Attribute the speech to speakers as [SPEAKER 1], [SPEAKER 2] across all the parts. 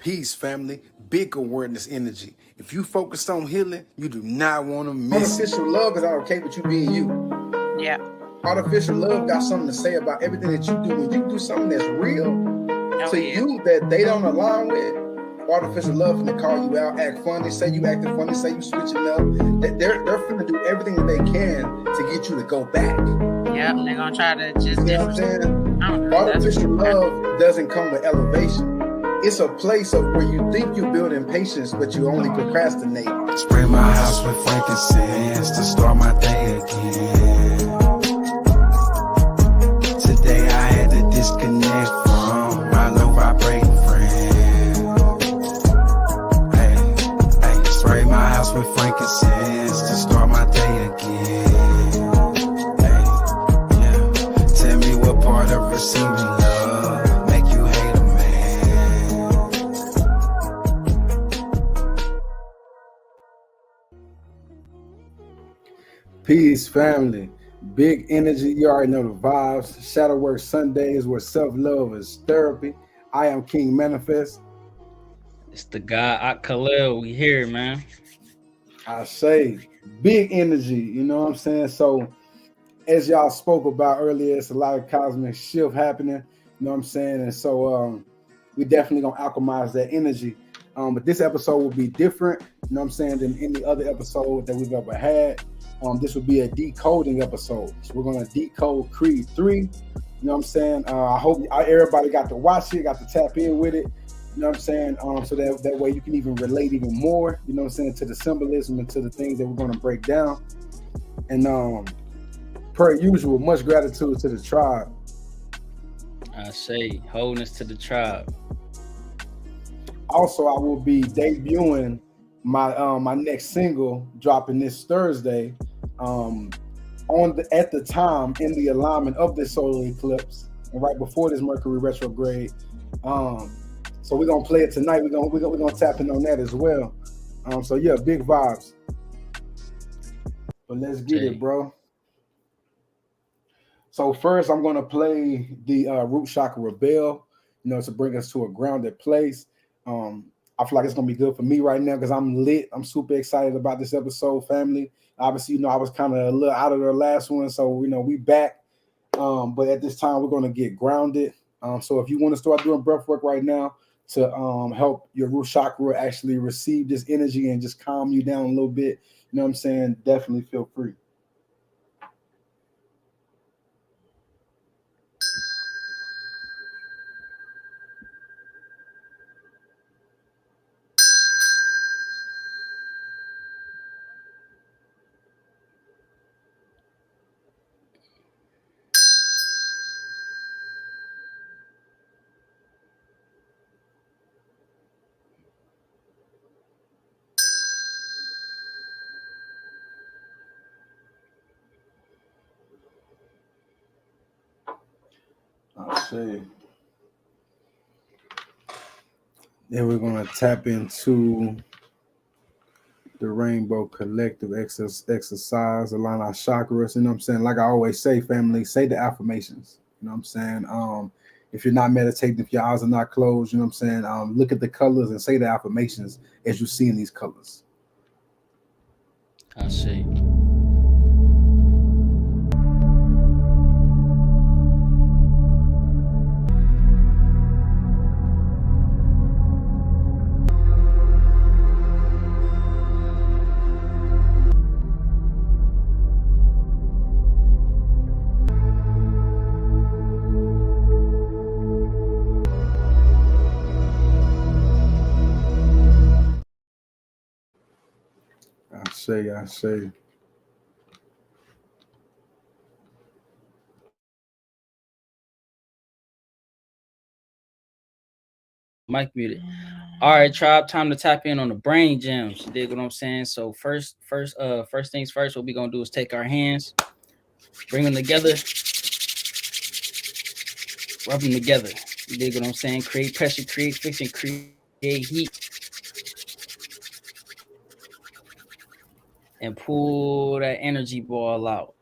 [SPEAKER 1] Peace, family. Big awareness energy. If you focus on healing, you do not want to miss it.
[SPEAKER 2] Artificial love is not okay with you being you.
[SPEAKER 3] Yeah.
[SPEAKER 2] Artificial love got something to say about everything that you do. When you do something that's real to you that they don't align with, artificial love finna call you out, act funny, say you acting funny, say you switching up. They're finna do everything that they can to get you to go back.
[SPEAKER 3] Yep, they're gonna try to just.
[SPEAKER 2] You know what I'm saying? Artificial love doesn't come with elevation. It's a place of where you think you're building patience, but you only procrastinate.
[SPEAKER 4] Spray my house with frankincense to start my day again. Today I had to disconnect from my low vibrating friend. Hey, spray my house with frankincense to start my day again. Hey, yeah. Tell me what part of receiving love make you hate a man.
[SPEAKER 1] Peace, family. Big energy. You already know the vibes. Shadow Work Sundays where self-love is therapy. I am King Manifest.
[SPEAKER 5] It's the guy Khalil. We here, man.
[SPEAKER 1] I say big energy. You know what I'm saying? So as y'all spoke about earlier, it's a lot of cosmic shift happening. You know what I'm saying? And so we definitely gonna alchemize that energy. But this episode will be different, you know what I'm saying, than any other episode that we've ever had. This will be a decoding episode. So we're gonna decode Creed 3. You know what I'm saying? I hope everybody got to watch it, got to tap in with it. You know what I'm saying? So that way you can even relate even more, you know what I'm saying, to the symbolism and to the things that we're gonna break down. And per usual, much gratitude to the tribe.
[SPEAKER 5] I say wholeness to the tribe.
[SPEAKER 1] Also, I will be debuting my next single, dropping this Thursday, at the time in the alignment of this solar eclipse and right before this Mercury retrograde. So we're gonna play it tonight. We're gonna tap in on that as well. So yeah, big vibes. But let's get it, bro. So first, I'm gonna play the Root Chakra Rebel, you know, to bring us to a grounded place. I feel like it's gonna be good for me right now because I'm lit. I'm super excited about this episode, family. Obviously, you know, I was kind of a little out of the last one, so you know, we back. But at this time, we're gonna get grounded. So if you want to start doing breath work right now to help your root chakra actually receive this energy and just calm you down a little bit, you know what I'm saying? Definitely feel free. I'll see. Then we're gonna tap into the Rainbow Collective exercise, align our chakras. You know what I'm saying? Like I always say, family, say the affirmations. You know what I'm saying? If you're not meditating, if your eyes are not closed, you know what I'm saying? Look at the colors and say the affirmations as you see in these colors.
[SPEAKER 5] I see.
[SPEAKER 1] I say.
[SPEAKER 5] Mic muted. All right, tribe. Time to tap in on the brain gems. You dig what I'm saying? So first things first. What we gonna do is take our hands, bring them together, rub them together. You dig what I'm saying? Create pressure, create friction, create heat, and pull that energy ball out.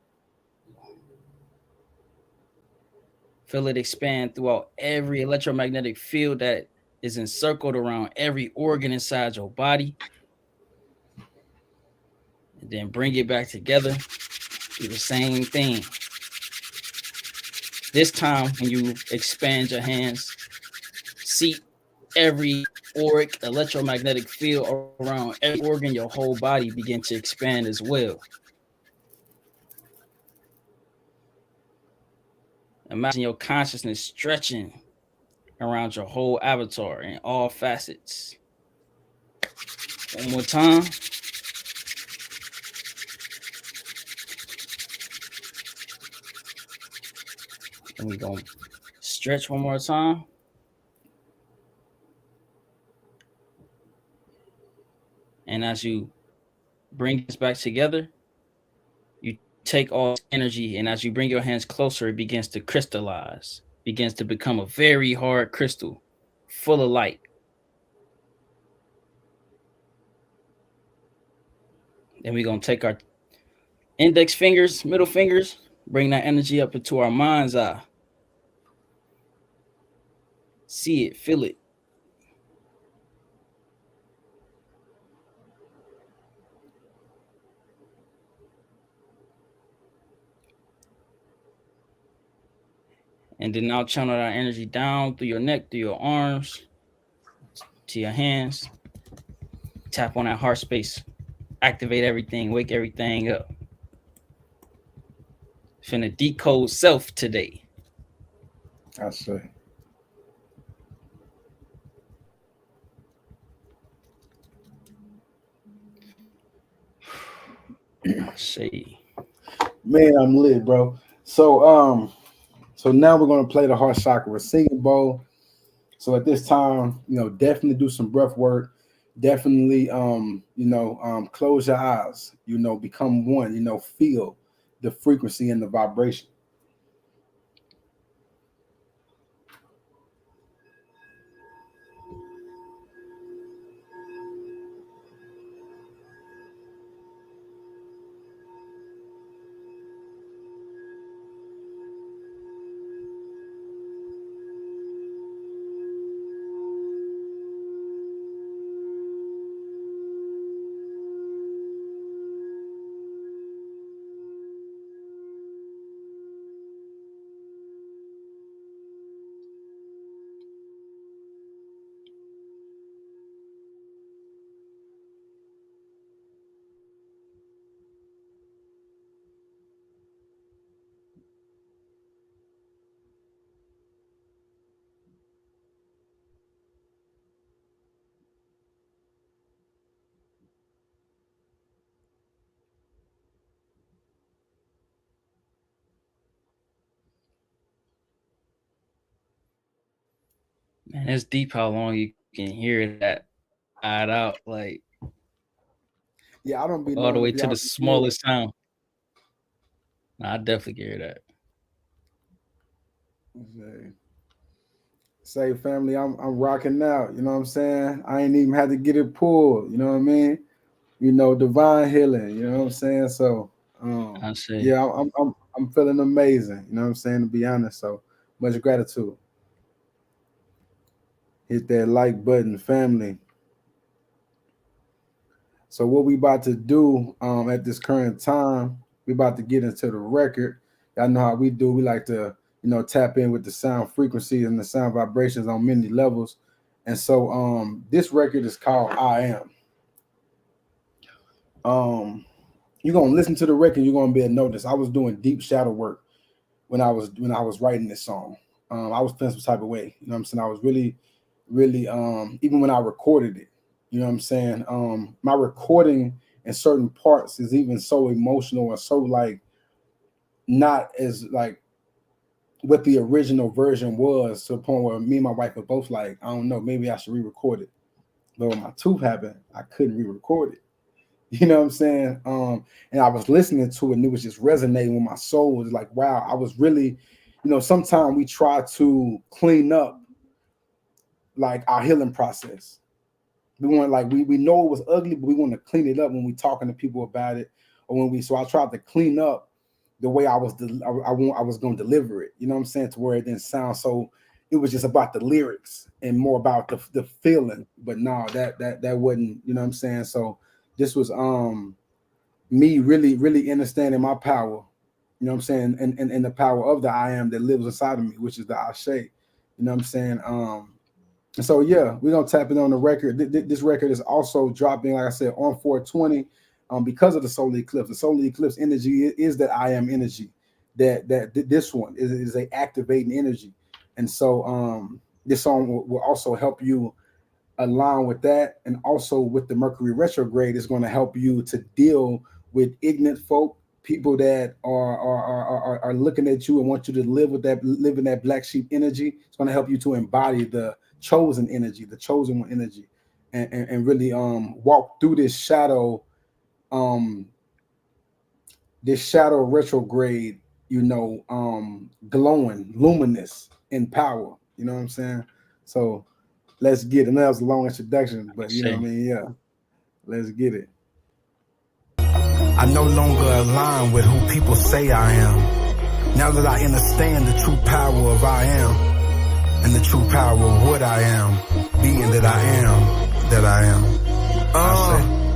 [SPEAKER 5] Feel it expand throughout every electromagnetic field that is encircled around every organ inside your body. And then bring it back together. Do the same thing. This time, when you expand your hands, see every auric electromagnetic field around every organ, your whole body begin to expand as well. Imagine your consciousness stretching around your whole avatar in all facets. One more time. And we're going to stretch one more time. And as you bring this back together, you take all energy, and as you bring your hands closer, it begins to crystallize, begins to become a very hard crystal full of light. Then we're going to take our index fingers, middle fingers, bring that energy up into our mind's eye. See it, feel it. And then now channel that energy down through your neck, through your arms, to your hands. Tap on that heart space. Activate everything, wake everything up. Finna decode self today.
[SPEAKER 1] I say. Man, I'm lit, bro. So now we're gonna play the heart chakra singing bowl. So at this time, definitely do some breath work. Definitely, close your eyes. Become one. Feel the frequency and the vibration.
[SPEAKER 5] Man, it's deep how long you can hear that add out, like
[SPEAKER 1] Yeah, I don't be
[SPEAKER 5] all the
[SPEAKER 1] knowing
[SPEAKER 5] way
[SPEAKER 1] if
[SPEAKER 5] to
[SPEAKER 1] y'all
[SPEAKER 5] the smallest sound. Nah, I definitely hear that.
[SPEAKER 1] Say family, I'm rocking out. You know what I'm saying? I ain't even had to get it pulled. You know what I mean? Divine healing. You know what I'm saying? So,
[SPEAKER 5] I say,
[SPEAKER 1] yeah, I'm feeling amazing. You know what I'm saying? To be honest, so much gratitude. Hit that like button, family. So what we about to do at this current time, we about to get into the record. Y'all know how we do. We like to, tap in with the sound frequencies and the sound vibrations on many levels. And so this record is called I Am. You're gonna listen to the record, you're gonna be able to notice I was doing deep shadow work when I was writing this song. I was feeling some type of way. You know what I'm saying? I was really, really even when I recorded it, you know what I'm saying? My recording in certain parts is even so emotional and so like not as like what the original version was, to the point where me and my wife were both like, I don't know, maybe I should re-record it. But when my tooth happened, I couldn't re-record it. You know what I'm saying? And I was listening to it and it was just resonating with my soul. It was like, wow, I was really, sometimes we try to clean up like our healing process. We want we know it was ugly, but we want to clean it up when we talking to people about it, or so I tried to clean up the way I was going to deliver it. You know what I'm saying? To where it didn't sound so it was just about the lyrics and more about the feeling. But no, that wasn't, you know what I'm saying? So this was me really understanding my power, you know what I'm saying, and the power of the I am that lives inside of me, which is the Ashe, you know what I'm saying? And so yeah, we're gonna tap it on the record. This record is also dropping, like I said, on 420, because of the solar eclipse. The solar eclipse energy is that I am energy. That this one is a activating energy, and so this song will also help you align with that, and also with the Mercury retrograde is going to help you to deal with ignorant folk, people that are looking at you and want you to live in that black sheep energy. It's going to help you to embody the chosen energy, the chosen one energy, and really walk through this shadow retrograde, you know, glowing, luminous in power. You know what I'm saying? So let's get it. And that was a long introduction, but you know what I mean? Yeah. Let's get it.
[SPEAKER 4] I no longer align with who people say I am. Now that I understand the true power of I am, and the true power of what I am, being that I am.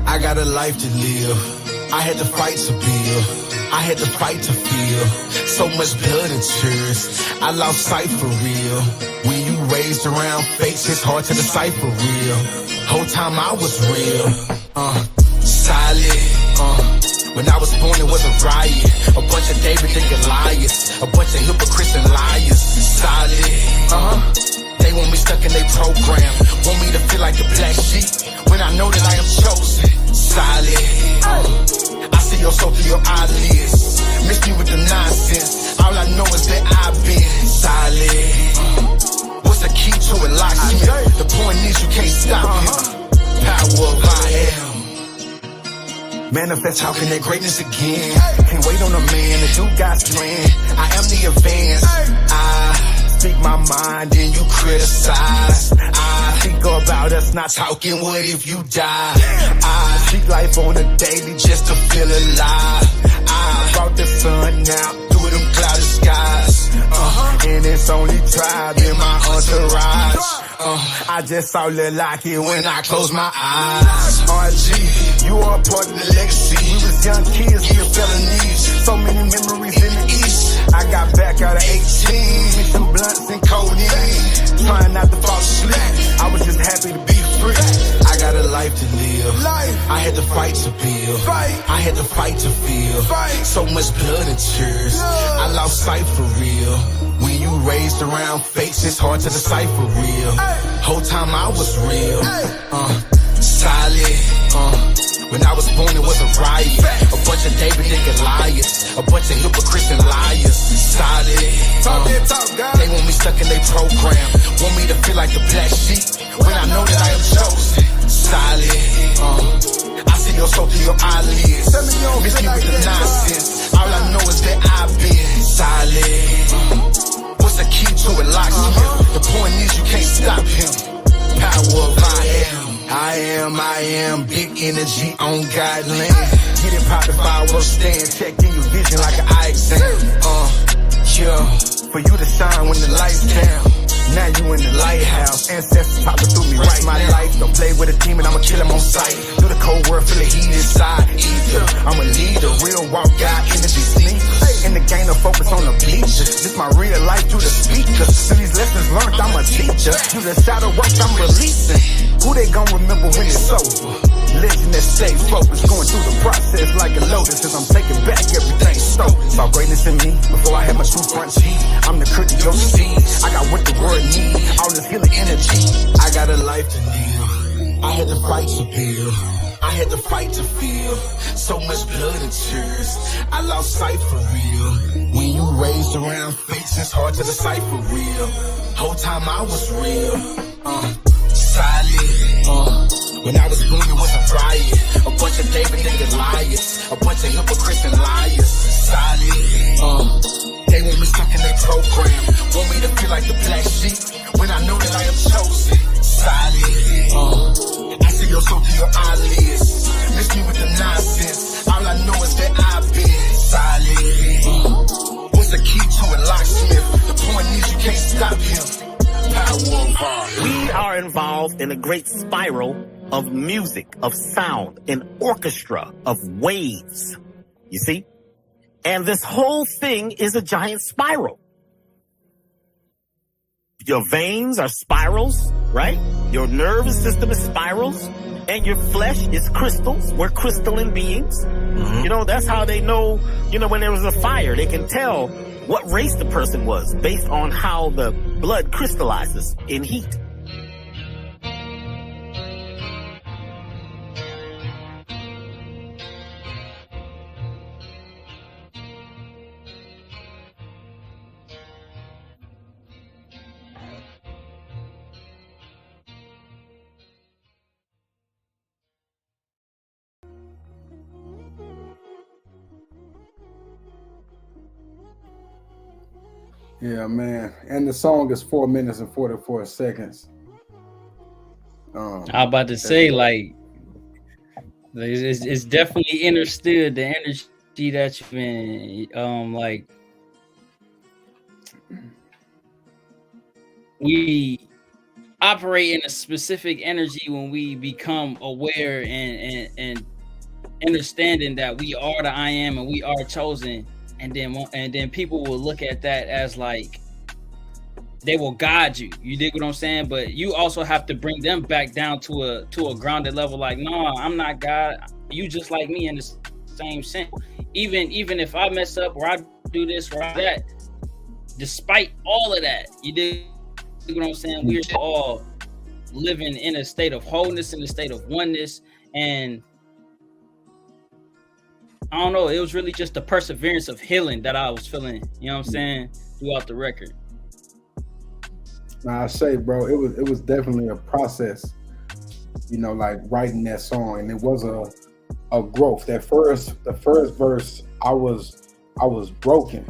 [SPEAKER 4] I got a life to live. I had to fight to build. I had to fight to feel. So much blood and tears. I lost sight for real. When you raised around fakes, it's hard to decipher real. Whole time I was real. Solid. When I was born, it was a riot. A bunch of David and Goliaths. A bunch of hypocrites and liars. Solid. They want me stuck in their program. Want me to feel like the black sheep when I know that I am chosen. Solid. I see your soul through your eyelids. Miss me with the nonsense. All I know is that I've been solid. What's the key to it? Locksmith. The point is you can't stop him. Power of I am. Manifest talking that greatness again. Can't wait on a man to do God's plan. I am the advance. I speak my mind and you criticize. I think about us not talking, what if you die? I seek life on a daily just to feel alive. I brought the sun out through them cloudy skies. And it's only tribe in my entourage. I just saw Lil Locky when I close my eyes. RG, you are part of the legacy. We was young kids, we were felonies. So many memories in the East. I got back out of 18, with some blunts and codeine. Trying not to fall asleep. I was just happy to be free. I got a life to live. I had to fight to build. I had to fight to feel. So much blood and tears. I lost sight for real. When you raised around fakes, it's hard to decipher real. Whole time I was real. Solid. When I was born, it was a riot. A bunch of David and Goliaths. A bunch of hypocrites and liars. Solid. They want me stuck in their program. Want me to feel like the black sheep when I know that I am chosen. Solid. I see your soul through your eyelids. Miss me with the nonsense. All I know is that I've been solid. What's the key to it? Locksmith. The point is you can't stop him. Power of I am, big energy on God land. Get it popped if I will stand. Checking your vision like an eye exam. Yeah, for you to shine when the lights down. Now you in the lighthouse. Ancestors talking through me right my life. Don't play with a demon, I'ma kill him on sight. Through the cold world, feel the heat inside. Either I'm a leader, real walk God, energy sneakers. In the game, no focus on the bleachers. This my real life through the speakers. Through these lessons learned, I'm a teacher. Through the shadow work, I'm releasing. Who they gon' remember when it's over? Legend that stay focused, going through the process like a lotus. Cause I'm taking back everything stolen. Saw greatness in me before I had my true front teeth. I'm the curtain your seed. I got what the world need. All this healing energy. I got a life to live. I had to fight to build. I had to fight to feel. So much blood and tears. I lost sight for real. When you raised around fakes, it's hard to decipher real. Whole time I was real. Solid. When I was born, it was a riot. A bunch of David and Goliaths. A bunch of hypocrites and liars. Solid. They want me stuck in their program. Want me to feel like the black sheep when I know that I am chosen. Solid. I see your soul through your eyelids. Miss me with the nonsense. All I know is that I've been solid. What's the key to it? Locksmith. The point is you can't stop him.
[SPEAKER 6] We are involved in a great spiral of music, of sound, an orchestra of waves. You see? And this whole thing is a giant spiral. Your veins are spirals, right? Your nervous system is spirals. And your flesh is crystals. We're crystalline beings. Mm-hmm. You know, that's how they know, you know, when there was a fire, they can tell what race the person was based on how the blood crystallizes in heat.
[SPEAKER 1] Yeah, man. And the song is 4 minutes and 44 seconds.
[SPEAKER 5] I'm about to say, like, it's definitely understood the energy that you've been, like, we operate in a specific energy when we become aware and understanding that we are the I am and we are chosen. And then people will look at that as like they will guide you. You dig what I'm saying? But you also have to bring them back down to a grounded level. Like, no, I'm not God. You just like me in the same sense. Even if I mess up or I do this or that, despite all of that, you dig what I'm saying? We're all living in a state of wholeness, in a state of oneness, and I don't know. It was really just the perseverance of healing that I was feeling, you know what I'm saying, throughout the record.
[SPEAKER 1] Nah, I say, bro, it was definitely a process, you know, like writing that song, and it was a growth. The first verse, I was broken.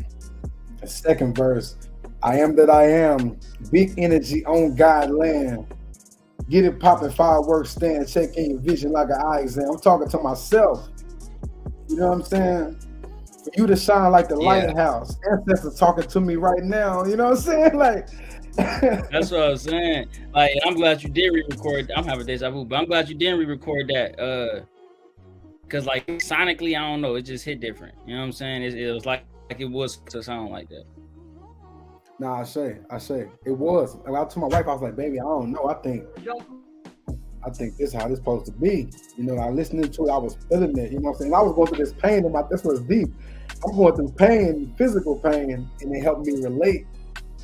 [SPEAKER 1] The second verse, I am that I am, big energy on God land. Get it popping, fireworks stand, check in your vision like an eye exam. I'm talking to myself. You know what I'm saying? For you to shine like the lighthouse. Ancestors talking to me right now. You know what I'm saying? Like
[SPEAKER 5] that's what I was saying. Like, I'm glad you did re-record. I'm having deja vu, but I'm glad you didn't re-record that. Cause like sonically, I don't know, it just hit different. You know what I'm saying? It was like it was to sound like that.
[SPEAKER 1] Nah, I say it was. And I told my wife, I was like, baby, I don't know. I think this is how this supposed to be. You know, I listening to it, I was feeling it. You know what I'm saying? I was going through this pain, and this was deep. I'm going through pain, physical pain, and it helped me relate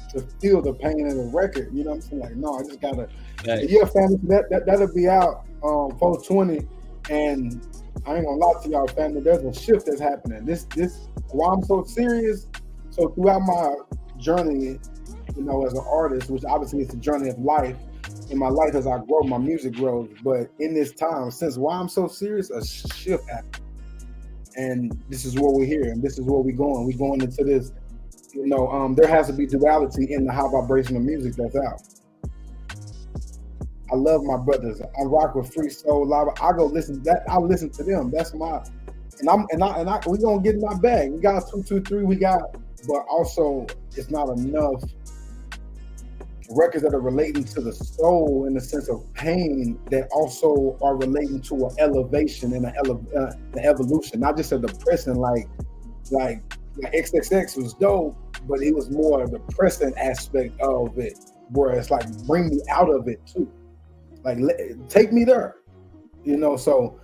[SPEAKER 1] to feel the pain in the record. You know what I'm saying? Like, no, I just gotta. Right. Yeah, family, that'll be out 420, and I ain't gonna lie to y'all, family. There's a shift that's happening. This why I'm so serious. So throughout my journey, you know, as an artist, which obviously is the journey of life. In my life, as I grow, my music grows. But in this time, since why I'm so serious, a shift happened. And this is what we're here, and this is where we're going. We're going into this, you know, there has to be duality in the high vibrational music that's out. I love my brothers. I rock with Free Soul Live. I go listen to that. I listen to them. That's my, we gonna get in my bag. We got 223. We got, but also it's not enough records that are relating to the soul in the sense of pain that also are relating to an elevation and the evolution, not just a depressing like XXX was dope, but it was more a depressing aspect of it, where it's like bring me out of it too, like take me there, you know. So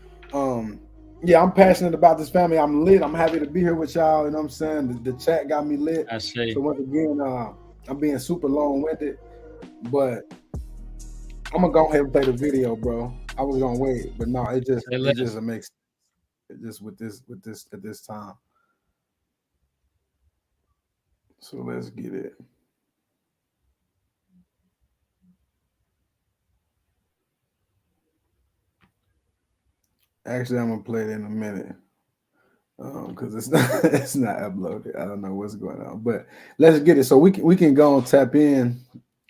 [SPEAKER 1] yeah, I'm passionate about this family. I'm lit. I'm happy to be here with y'all. You know what I'm saying? The chat got me lit.
[SPEAKER 5] I see.
[SPEAKER 1] So once again, I'm being super long-winded, but I'm gonna go ahead and play the video, bro. I was gonna wait, but no, it just makes sense. It just with this at this time. So let's get it. Actually, I'm gonna play it in a minute. Because it's not uploaded. I don't know what's going on, but let's get it. So we can go and tap in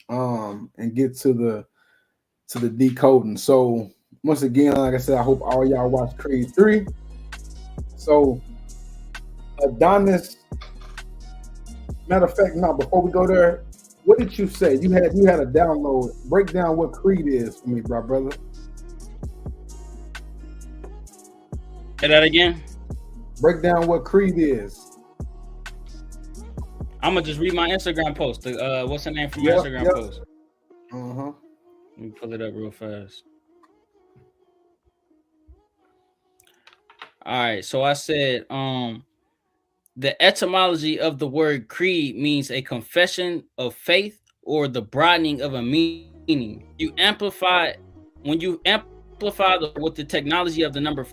[SPEAKER 1] and get to the decoding. So once again, like I said, I hope all y'all watch Creed 3. So Adonis, matter of fact, no, before we go there, what did you say? You had a download. Break down what Creed is for me, brother.
[SPEAKER 5] Say that again.
[SPEAKER 1] Break down what Creed is.
[SPEAKER 5] I'm gonna just read my Instagram post. What's the name from my Instagram post?
[SPEAKER 1] Uh-huh.
[SPEAKER 5] Let me pull it up real fast. All right, so I said, the etymology of the word creed means a confession of faith or the broadening of a meaning. You amplify when you amplify with the technology of the number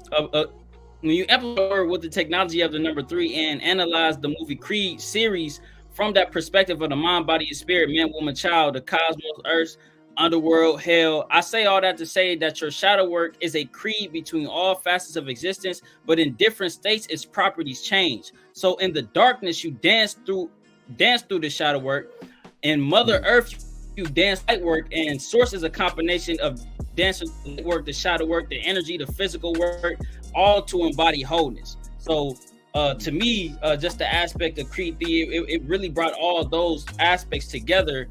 [SPEAKER 5] when you amplify with the technology of the number 3 and analyze the movie Creed series from that perspective of the mind, body, and spirit, man, woman, child, the cosmos, earth, underworld, hell. I say all that to say that your shadow work is a creed between all facets of existence, but in different states, its properties change. So in the darkness, you dance through the shadow work. In Mother Earth, you dance light work, and Source is a combination of dancing work, the shadow work, the energy, the physical work, all to embody wholeness. So to me, just the aspect of Creed theory, it really brought all those aspects together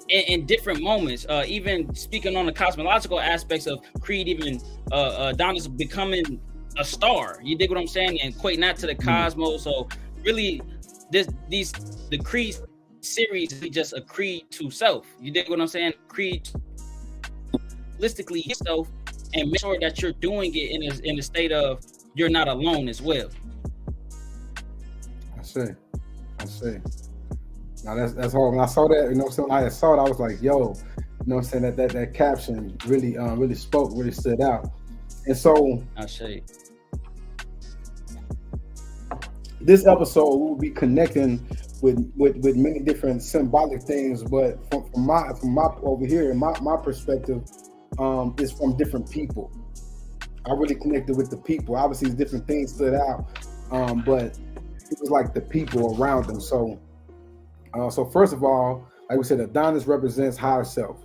[SPEAKER 5] in different moments. Even speaking on the cosmological aspects of Creed, even Adonis becoming a star. You dig what I'm saying? And equating that to the cosmos. So really, the Creed series is just a creed to self. You dig what I'm saying? Creed holistically yourself, and make sure that you're doing it in a state of you're not alone as well.
[SPEAKER 1] I see. Now that's hard. When I saw that, you know what I'm saying, I saw it, I was like, yo, you know what I'm saying, that caption really spoke, really stood out. And so
[SPEAKER 5] I see.
[SPEAKER 1] This episode we'll be connecting with many different symbolic things, but from my over here, my perspective is from different people. I really connected with the people. Obviously, different things stood out, but it was like the people around them. So first of all, like we said, Adonis represents higher self.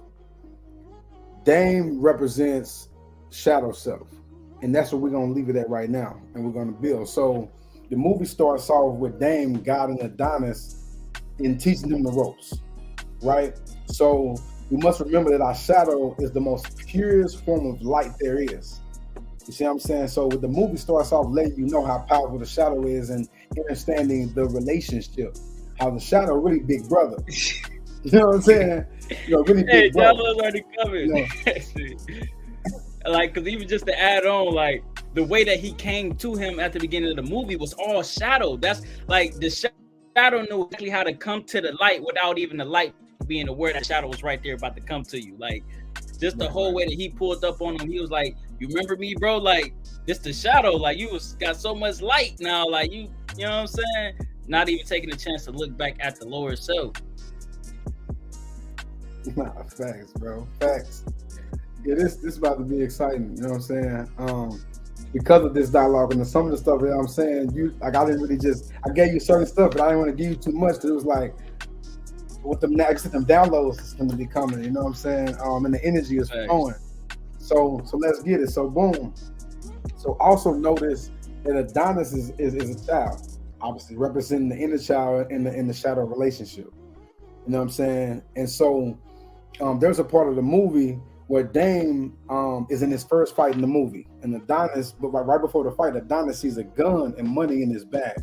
[SPEAKER 1] Dame represents shadow self, and that's what we're gonna leave it at right now, and we're gonna build. So the movie starts off with Dame guiding Adonis in teaching him the ropes, right? So we must remember that our shadow is the most purest form of light there is. You see what I'm saying? So the movie starts off letting you know how powerful the shadow is and understanding the relationship, how the shadow really big brother. You know what I'm saying? You know, really big brother.
[SPEAKER 5] Hey, already coming. Like, because even just to add on, like, the way that he came to him at the beginning of the movie was all shadow. That's like the shadow knew exactly how to come to the light without even the light being aware that shadow was right there about to come to you. Like, just the whole way that he pulled up on him, he was like, "You remember me, bro? Like, this the shadow. Like, you got so much light now. Like, you know what I'm saying? Not even taking a chance to look back at the lower self."
[SPEAKER 1] Nah, facts, bro. Facts. Yeah, this about to be exciting. You know what I'm saying? Because of this dialogue and some of the stuff that I'm saying, I didn't really I gave you certain stuff, but I didn't want to give you too much because it was like, with them next, them downloads is going to be coming. You know what I'm saying? And the energy is flowing. So let's get it. So boom. So also notice that Adonis is a child, obviously representing the inner child in the shadow relationship. You know what I'm saying? And so there's a part of the movie where Dame is in his first fight in the movie, and Adonis, but right before the fight, Adonis sees a gun and money in his bag,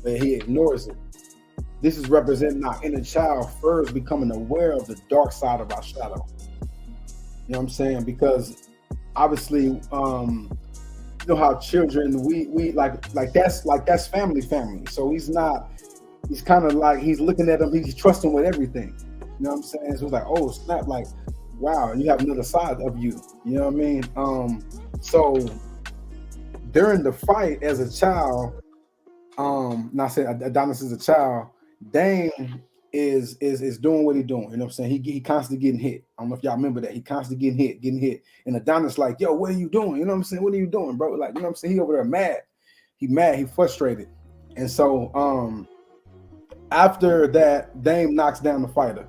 [SPEAKER 1] but he ignores it. This is representing our inner child first becoming aware of the dark side of our shadow. You know what I'm saying? Because obviously, you know how children, we like that's family. So he's kind of like, he's looking at them, he's trusting with everything. You know what I'm saying? So it's like, oh snap, like, wow, you have another side of you. You know what I mean? So during the fight as a child, not saying Adonis is a child, Dame is doing what he's doing. You know what I'm saying? He constantly getting hit. I don't know if y'all remember that. He constantly getting hit. And Adonis like, yo, what are you doing? You know what I'm saying? What are you doing, bro? Like, you know what I'm saying? He over there mad. He frustrated. And so after that, Dame knocks down the fighter.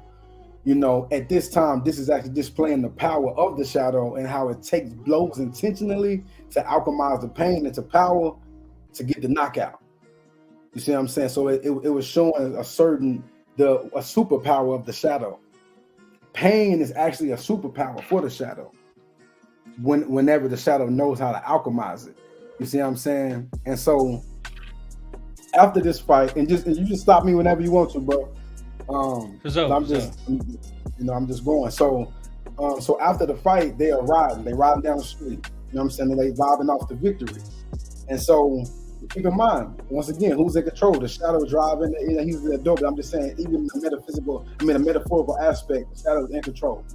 [SPEAKER 1] You know, at this time, this is actually displaying the power of the shadow and how it takes blows intentionally to alchemize the pain into power, to get the knockout. You see what I'm saying? So it was showing a certain a superpower of the shadow. Pain is actually a superpower for the shadow. Whenever the shadow knows how to alchemize it, you see what I'm saying? And so after this fight, and you just stop me whenever you want to, bro. I'm just going. So after the fight, they are riding down the street. You know what I'm saying? They driving off the victory. And so keep in mind, once again, who's in control? The shadow driving, he's the door. But I'm just saying, even the metaphorical aspect, the shadow's in control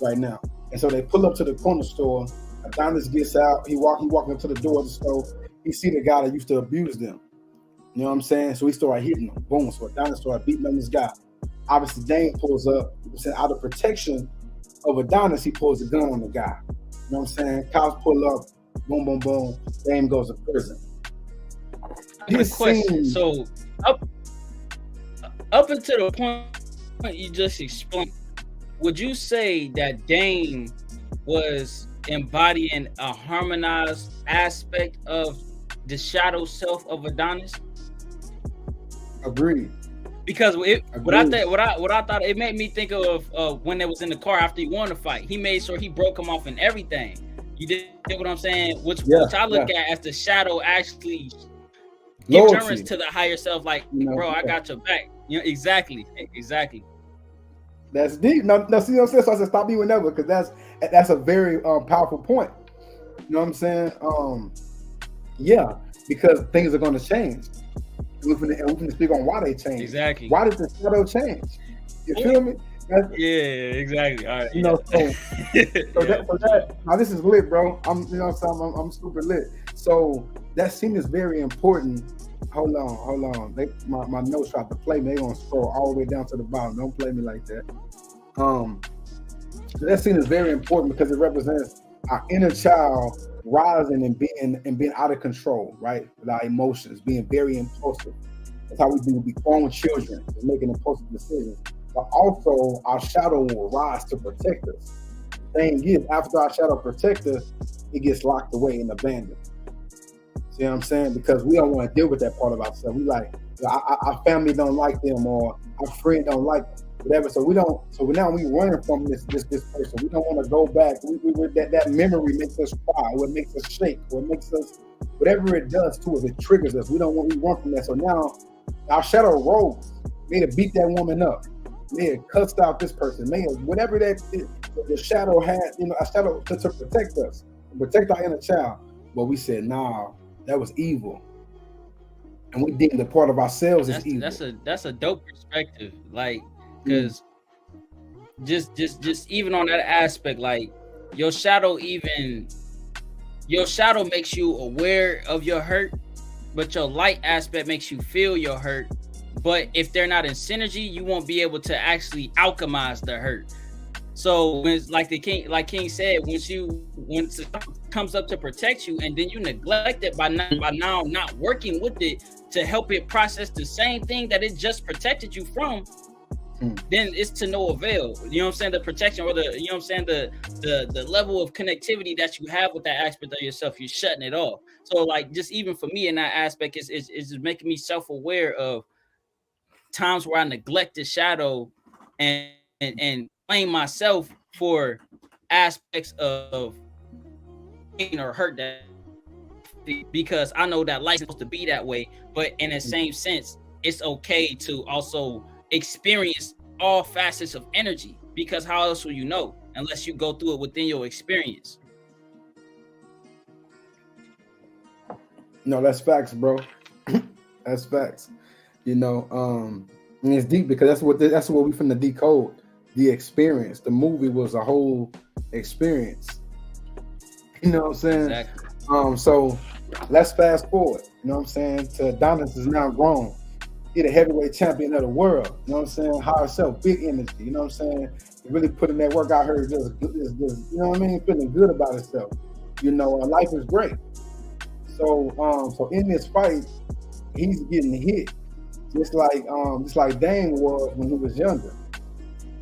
[SPEAKER 1] right now. And so they pull up to the corner store. Adonis gets out. He walking up to the door of the store. He see the guy that used to abuse them. You know what I'm saying? So he started hitting him. Boom. So Adonis started beating on this guy. Obviously, Dane pulls up. Out of protection of Adonis, he pulls a gun on the guy. You know what I'm saying? Cops pull up. Boom, boom, boom. Dane goes to prison.
[SPEAKER 5] This question. So up until the point you just explained, would you say that Dane was embodying a harmonized aspect of the shadow self of Adonis?
[SPEAKER 1] Agreed.
[SPEAKER 5] Because what I thought it made me think of when they was in the car after he won the fight. He made sure he broke him off and everything. You did what I'm saying? Which I look at as the shadow actually give reference to the higher self. Like, bro, I got your back. You know, exactly.
[SPEAKER 1] That's deep. No, see what I'm saying? So I said stop me whenever, because that's a very powerful point. You know what I'm saying? Yeah, because things are going to change. We can speak on why they change.
[SPEAKER 5] Exactly.
[SPEAKER 1] Why did the shadow change? You feel me?
[SPEAKER 5] Exactly. All right.
[SPEAKER 1] That now this is lit, bro. I'm super lit. So that scene is very important. Hold on. My notes tried to play me. They gonna scroll all the way down to the bottom. Don't play me like that. That scene is very important because it represents our inner child rising and being out of control, right? With our emotions, being very impulsive. That's how we be grown children, making impulsive decisions. But also our shadow will rise to protect us. The thing is, after our shadow protects us, it gets locked away and abandoned. See what I'm saying? Because we don't want to deal with that part of ourselves. We like, our family don't like them, or our friend don't like them, whatever. So now we running from this person. We don't want to go back. That memory makes us cry, or it makes us shake, or it makes us, whatever it does to us, it triggers us. We run from that. So now our shadow rose, may have beat that woman up, may have cussed out this person, may have whatever that is, the shadow had, a shadow to protect us, protect our inner child. But we said, nah, that was evil, and we deemed the part of ourselves as evil.
[SPEAKER 5] That's a dope perspective, like, because just even on that aspect, like your shadow makes you aware of your hurt, but your light aspect makes you feel your hurt. But if they're not in synergy, you won't be able to actually alchemize the hurt. So when, like King said, when it comes up to protect you, and then you neglect it by now not working with it to help it process the same thing that it just protected you from, then it's to no avail. You know what I'm saying? The protection, or the level of connectivity that you have with that aspect of yourself, you're shutting it off. So like, just even for me in that aspect, is just making me self-aware of times where I neglect the shadow and blame myself for aspects of pain or hurt that, because I know that life's supposed to be that way. But in the same sense, it's okay to also experience all facets of energy, because how else will you know unless you go through it within your experience?
[SPEAKER 1] No, that's facts, bro. That's facts. And it's deep, because that's what we finna decode. The experience. The movie was a whole experience. You know what I'm saying?
[SPEAKER 5] Exactly.
[SPEAKER 1] So let's fast forward. You know what I'm saying? To Adonis is now grown. He the heavyweight champion of the world. You know what I'm saying? Higher self, big energy. You know what I'm saying? Really putting that work out here, just you know what I mean? Feeling good about himself. And life is great. So in this fight, he's getting hit, just like Dane was when he was younger.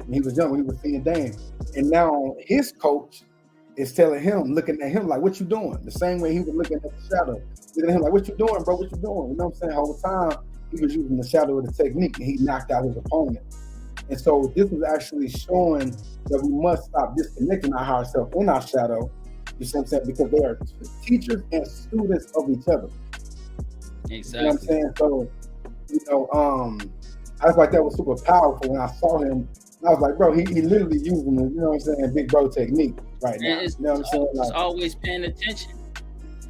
[SPEAKER 1] When he was seeing Dane, and now his coach is telling him, looking at him like, "What you doing?" The same way he was looking at the shadow, looking at him like, "What you doing, bro? What you doing?" You know what I'm saying? All the time, he was using the shadow of the technique, and he knocked out his opponent. And so this was actually showing that we must stop disconnecting our higher self in our shadow. You see what I'm saying? Because they are teachers and students of each other.
[SPEAKER 5] Exactly.
[SPEAKER 1] You know what I'm saying? So, you know, I was like, that was super powerful when I saw him. I was like, bro, he literally using the, you know what I'm saying, big bro technique right now. You know what I'm saying?
[SPEAKER 5] It's always paying attention.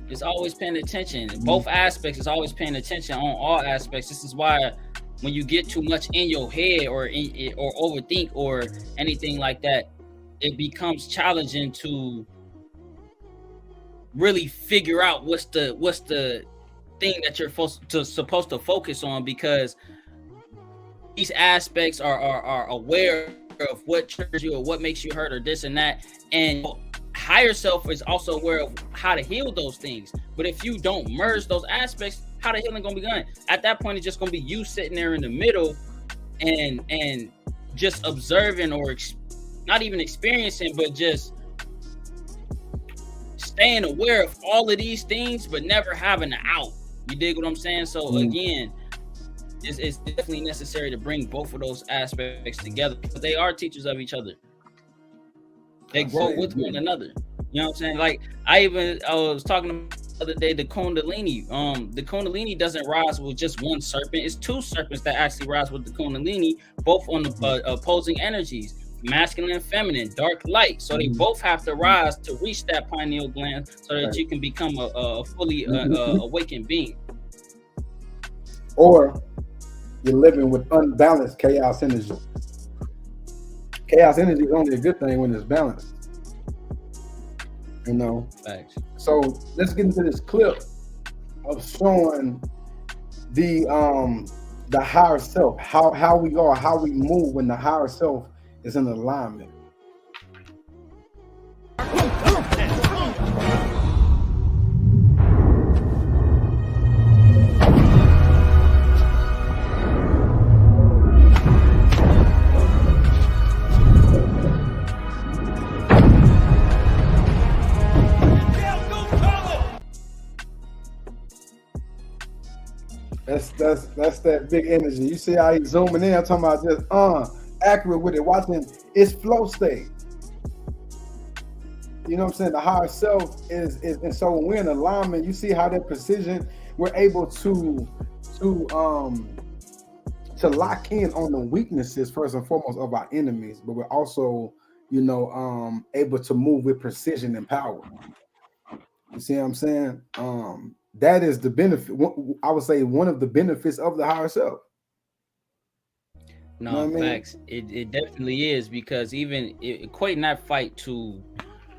[SPEAKER 5] It's always paying attention. Both aspects is always paying attention on all aspects. This is why when you get too much in your head or overthink or anything like that, it becomes challenging to really figure out what's the thing that you're supposed to focus on, because these aspects are aware of what triggers you or what makes you hurt or this and that, and higher self is also aware of how to heal those things. But if you don't merge those aspects, how the healing gonna be done? At that point, it's just gonna be you sitting there in the middle and just observing or not even experiencing, but just staying aware of all of these things, but never having an out. You dig what I'm saying? So again, it's definitely necessary to bring both of those aspects together, because they are teachers of each other. They grow with one another. You know what I'm saying? Like I was talking the other day, the Kundalini. The Kundalini doesn't rise with just one serpent. It's two serpents that actually rise with the Kundalini, both on the opposing energies, masculine and feminine, dark, light. So they both have to rise to reach that pineal gland, so that you can become a fully awakened being.
[SPEAKER 1] Or you're living with unbalanced chaos energy. Chaos energy is only a good thing when it's balanced. You know.
[SPEAKER 5] Thanks.
[SPEAKER 1] So let's get into this clip of showing the higher self, how we are, how we move when the higher self is in alignment. That's that big energy. You see how he's zooming in? I'm talking about just accurate with it. Watching its flow state. You know what I'm saying? The higher self is and so when we're in alignment, you see how that precision, we're able to lock in on the weaknesses first and foremost of our enemies, but we're also, you know, able to move with precision and power. You see what I'm saying? That is the benefit. I would say one of the benefits of the higher self.
[SPEAKER 5] No,
[SPEAKER 1] you know
[SPEAKER 5] facts. It definitely is, because even equating that fight to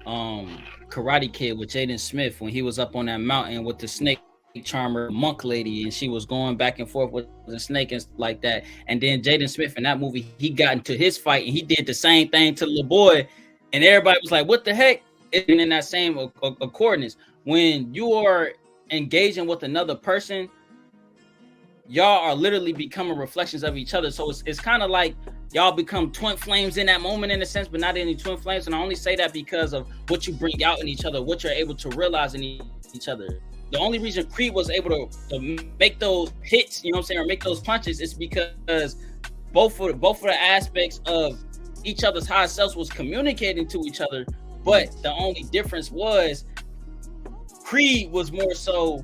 [SPEAKER 5] Karate Kid with Jaden Smith when he was up on that mountain with the snake charmer monk lady, and she was going back and forth with the snake and like that. And then Jaden Smith in that movie, he got into his fight and he did the same thing to the little boy, and everybody was like, "What the heck?" And in that same accordance, when you are engaging with another person, y'all are literally becoming reflections of each other. So it's kind of like y'all become twin flames in that moment, in a sense, but not any twin flames. And I only say that because of what you bring out in each other, what you're able to realize in each other. The only reason Creed was able to make those hits, you know what I'm saying, or make those punches, is because both of the aspects of each other's higher selves was communicating to each other. But the only difference was Creed was more so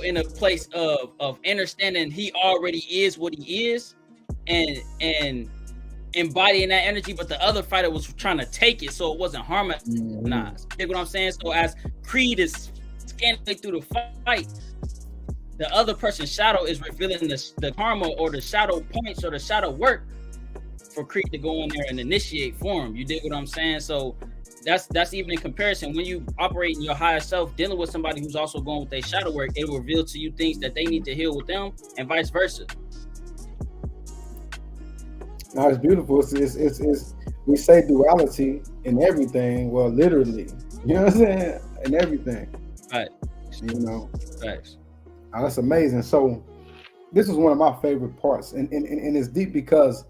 [SPEAKER 5] in a place of understanding he already is what he is and embodying that energy, but the other fighter was trying to take it, so it wasn't harmonized. You know what I'm saying? So as Creed is scanning through the fight, the other person's shadow is revealing the karma or the shadow points or the shadow work for Creed to go in there and initiate for him. You dig what I'm saying? So that's even in comparison. When you operate in your higher self, dealing with somebody who's also going with their shadow work, it will reveal to you things that they need to heal with them, and vice versa.
[SPEAKER 1] No, it's beautiful. It's we say duality in everything. Well, literally, you know what I'm saying? In everything.
[SPEAKER 5] Right.
[SPEAKER 1] You know.
[SPEAKER 5] Thanks.
[SPEAKER 1] Oh, that's amazing. So this is one of my favorite parts, and it's deep because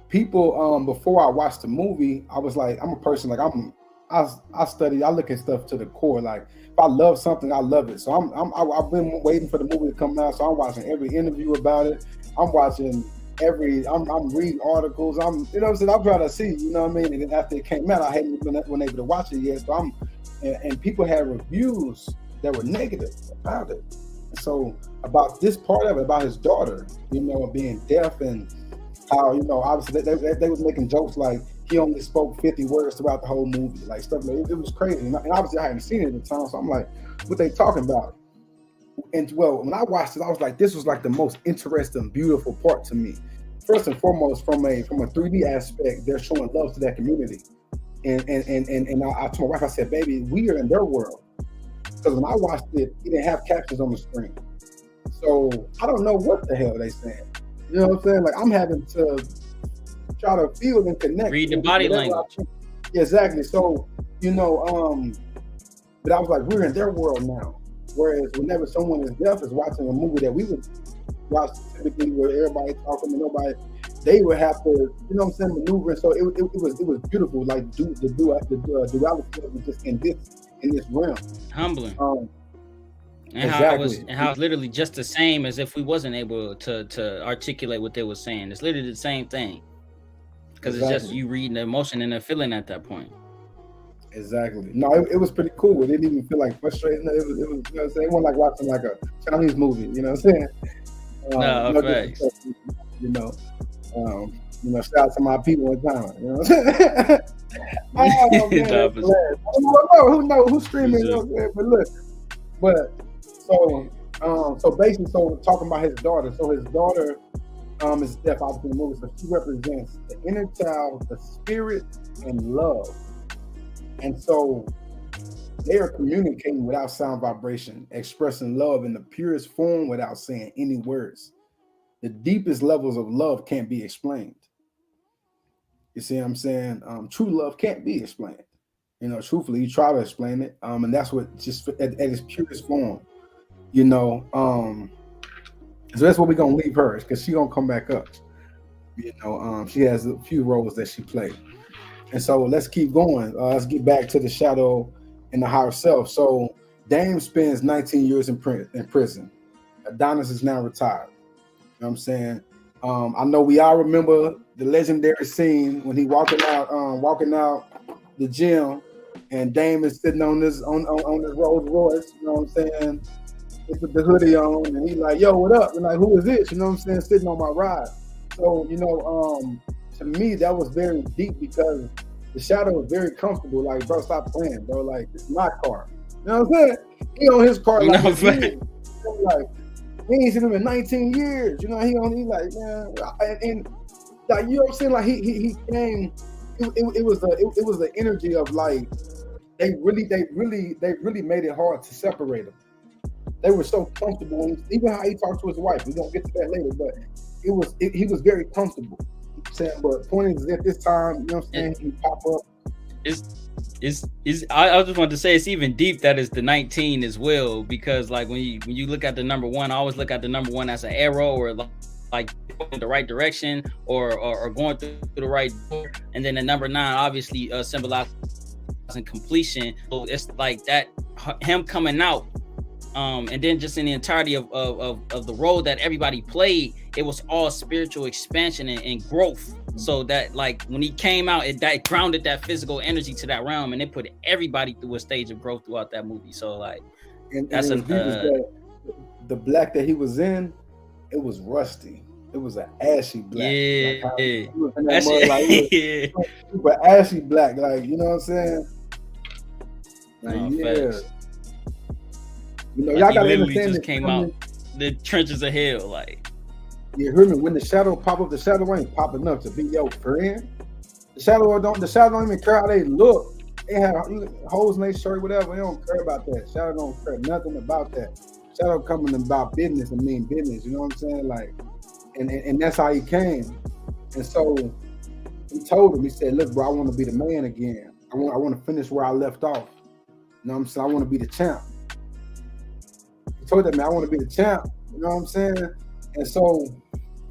[SPEAKER 1] people before I watched the movie, I was like, I'm a person, like I'm I study, I look at stuff to the core. Like if I love something, I love it. So I've been waiting for the movie to come out. So I'm watching every interview about it. I'm watching I'm reading articles. You know what I'm saying? I'm trying to see, you know what I mean? And then after it came out, I hadn't been able to watch it yet. So and people had reviews that were negative about it. So about this part of it, about his daughter, you know, being deaf, and how, you know, obviously they was making jokes like he only spoke 50 words throughout the whole movie, like stuff like it was crazy. And obviously I hadn't seen it at the time, so I'm like, what they talking about? And well, when I watched it, I was like, this was like the most interesting, beautiful part to me. First and foremost, from a 3D aspect, they're showing love to that community. And I told my wife, I said, baby, we are in their world. Because when I watched it, he didn't have captions on the screen. So I don't know what the hell they saying. You know what I'm saying? Like I'm having to try to feel and connect.
[SPEAKER 5] Read the body language.
[SPEAKER 1] Yeah, exactly. So, you know, but I was like, we're in their world now. Whereas whenever someone is deaf is watching a movie that we would watch typically where everybody talking to nobody, they would have to, you know what I'm saying, maneuver. So it was beautiful, like the duality of it just in this realm.
[SPEAKER 5] Humbling. And
[SPEAKER 1] exactly.
[SPEAKER 5] how it's literally just the same as if we wasn't able to articulate what they were saying. It's literally the same thing. Because it's just you reading the emotion and the feeling at that point.
[SPEAKER 1] Exactly. No, it was pretty cool. It didn't even feel like frustrating. It was you know what I'm saying? It wasn't like watching like a Chinese movie, you know what I'm saying?
[SPEAKER 5] No, facts.
[SPEAKER 1] You know, shout out to my people in China, you know what I'm saying? Oh, man, I don't know who knows who's streaming, you know what I'm saying? But look, so basically, so talking about his daughter. So his daughter is deaf, obviously in the movie, so she represents the inner child, the spirit, and love. And so they are communicating without sound vibration, expressing love in the purest form without saying any words. The deepest levels of love can't be explained. You see what I'm saying? True love can't be explained. You know, truthfully, you try to explain it, and that's what just at its purest form. You know, so that's what we're gonna leave her, because she's gonna come back up. You know, she has a few roles that she played. And so let's keep going. Let's get back to the shadow and the higher self. So Dame spends 19 years in prison. Adonis is now retired. You know what I'm saying? I know we all remember the legendary scene when he walking out the gym, and Dame is sitting on this Rolls Royce. You know what I'm saying? With the hoodie on, and he's like, "Yo, what up?" And like, "Who is this?" You know what I'm saying? Sitting on my ride. So you know, to me, that was very deep, because the shadow was very comfortable. Like, bro, stop playing, bro. Like, it's my car. You know what I'm saying? He on his car like, like he ain't seen him in 19 years. You know, he like, man, and like, you know what I'm saying? Like he came. It was the energy of like they really made it hard to separate them. They were so comfortable. Even how he talked to his wife. We're gonna get to that later, but he was very comfortable. Saying, but point is, at this time, you know what I'm saying, he pop up.
[SPEAKER 5] I just want to say it's even deep that it's the 19 as well, because like when you look at the number one, I always look at the number one as an arrow, or like in the right direction, or going through the right door, and then the number 9 obviously symbolizing completion. So it's like that him coming out. And then just in the entirety of the role that everybody played, it was all spiritual expansion and growth. So that like when he came out, that grounded that physical energy to that realm, and it put everybody through a stage of growth throughout that movie. So like, that's
[SPEAKER 1] the black that he was in, it was rusty. It was an ashy black.
[SPEAKER 5] Yeah,
[SPEAKER 1] super ashy black. Like, you know what I'm saying? Like,
[SPEAKER 5] facts.
[SPEAKER 1] You know,
[SPEAKER 5] like
[SPEAKER 1] y'all gotta
[SPEAKER 5] literally
[SPEAKER 1] understand
[SPEAKER 5] just came out the trenches of hell. Like,
[SPEAKER 1] you hear me? When the shadow pop up, the shadow ain't popping up to be your friend. The shadow don't even care how they look. They have holes in their shirt, whatever. They don't care about that. Shadow don't care nothing about that. Shadow coming about business and mean business. You know what I'm saying? Like, and that's how he came. And so he told him, he said, "Look, bro, I want to be the man again. I want to finish where I left off. You know what I'm saying? I want to be the champ." Told that man, I want to be the champ. You know what I'm saying? And so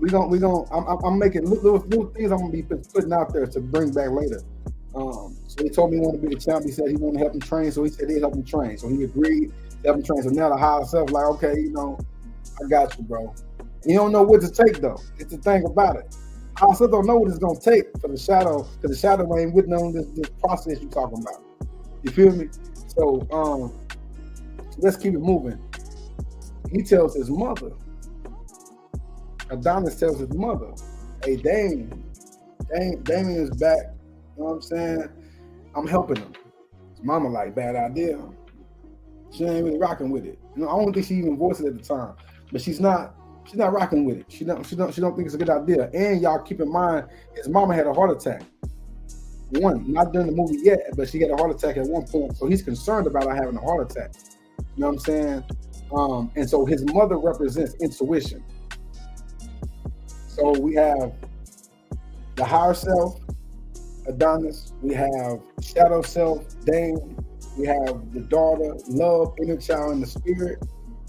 [SPEAKER 1] I'm making little things I'm gonna be putting out there to bring back later. So So he told me he wanted to be the champ. He said he wanted to help him train, so he said he'd help him train. So he agreed to help him train. So now the higher self, like, okay, you know, I got you, bro. And you don't know what to take though. It's the thing about it. I also don't know what it's gonna take for the shadow, because the shadow ain't with on this process you're talking about. You feel me? So let's keep it moving. He tells his mother, Adonis tells his mother, hey, Damien is back. You know what I'm saying? I'm helping him. His mama like, bad idea. She ain't really rocking with it. You know, I don't think she even voiced it at the time, but she's not rocking with it. She don't think it's a good idea. And y'all keep in mind, his mama had a heart attack. Not during the movie yet, but she had a heart attack at one point. So he's concerned about her having a heart attack. You know what I'm saying? And so his mother represents intuition. So we have the higher self, Adonis. We have shadow self, Dane. We have the daughter, love, inner child, and the spirit.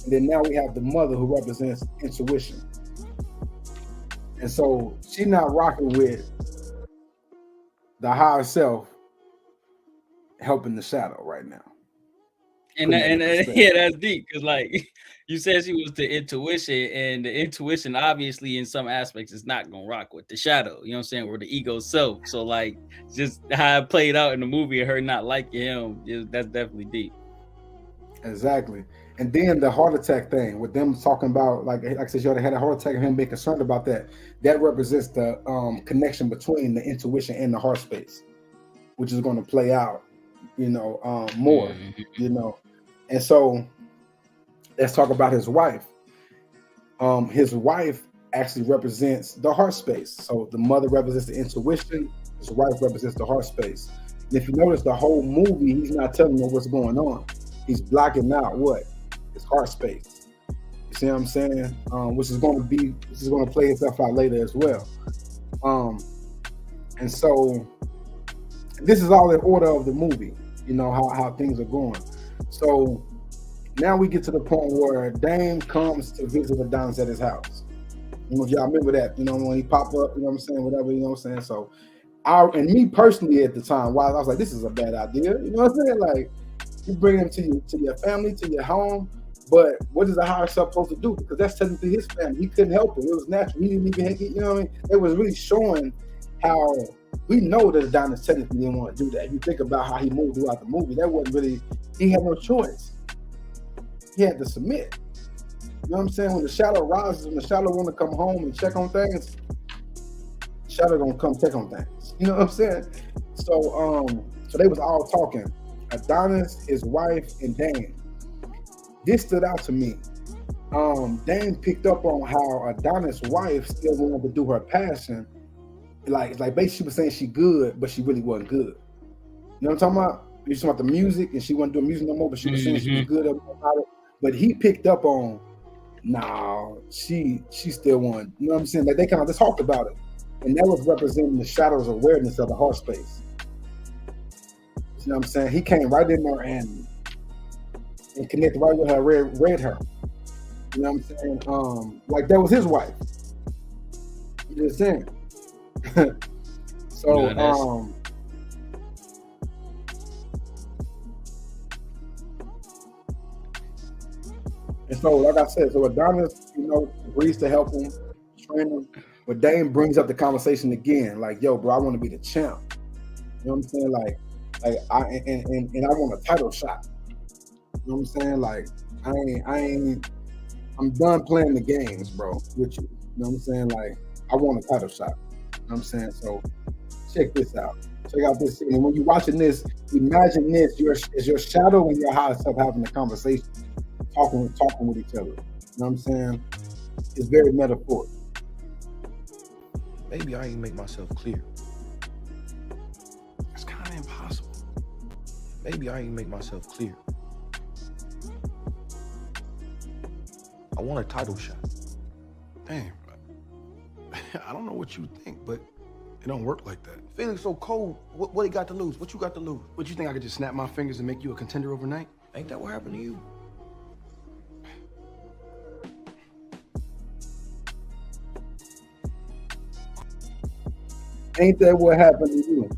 [SPEAKER 1] And then now we have the mother who represents intuition. And so she's not rocking with the higher self helping the shadow right now.
[SPEAKER 5] And yeah, that's deep, because like you said, she was the intuition, and the intuition obviously in some aspects is not gonna rock with the shadow, you know what I'm saying, or the ego self. So like just how it played out in the movie, her not liking him, that's definitely deep.
[SPEAKER 1] Exactly. And then the heart attack thing with them talking about, like I said, you had a heart attack and him being concerned about that. That represents the connection between the intuition and the heart space, which is going to play out, you know, more, you know. And so let's talk about his wife. His wife actually represents the heart space. So the mother represents the intuition. His wife represents the heart space. And if you notice the whole movie, he's not telling her what's going on. He's blocking out what? His heart space. You see what I'm saying? Which is going to play itself out later as well. And so this is all in order of the movie, you know, how things are going. So now we get to the point where Dame comes to visit Adonis at his house. You know, if y'all remember that, you know, when he popped up, you know what I'm saying, whatever, you know what I'm saying? So and me personally at the time, while I was like, this is a bad idea, you know what I'm saying? Like, you bring him to your family, to your home, but what is the higher self supposed to do? Because that's technically his family. He couldn't help it. It was natural. He didn't even, you know what I mean? It was really showing how we know that Adonis technically didn't want to do that. If you think about how he moved throughout the movie, that wasn't really, he had no choice. He had to submit. You know what I'm saying? When the shadow rises, when the shadow want to come home and check on things, the shadow gonna come check on things. You know what I'm saying? So they was all talking. Adonis, his wife, and Dane. This stood out to me. Dane picked up on how Adonis' wife still wanted to do her passion. Like basically she was saying she good, but she really wasn't good. You know what I'm talking about? You just want the music, and she wasn't doing music no more, but she was saying she was good about it. But he picked up on, nah, she still won. You know what I'm saying? Like they kind of just talked about it. And that was representing the shadow's awareness of the heart space. You know what I'm saying? He came right in there and connected right with her, read her. You know what I'm saying? Like that was his wife. You know what I'm saying? So and so like I said, so Adonis, you know, agrees to help him, train him, but Dame brings up the conversation again, like, yo, bro, I want to be the champ. You know what I'm saying? Like I want a title shot. You know what I'm saying? Like I'm done playing the games, bro, with you. You know what I'm saying? Like I want a title shot. You know what I'm saying? So check this out. Check out this scene. And when you're watching this, imagine this: is your shadow and your higher self having a conversation, talking with each other. You know what I'm saying? It's very metaphoric.
[SPEAKER 7] Maybe I ain't make myself clear. It's kind of impossible. Maybe I ain't make myself clear. I want a title shot.
[SPEAKER 8] Damn. I don't know what you think, but it don't work like that.
[SPEAKER 7] Feeling so cold. What he got to lose? What you got to lose?
[SPEAKER 8] What, you think I could just snap my fingers and make you a contender overnight?
[SPEAKER 7] Ain't that what happened to you?
[SPEAKER 1] Ain't that what happened to you?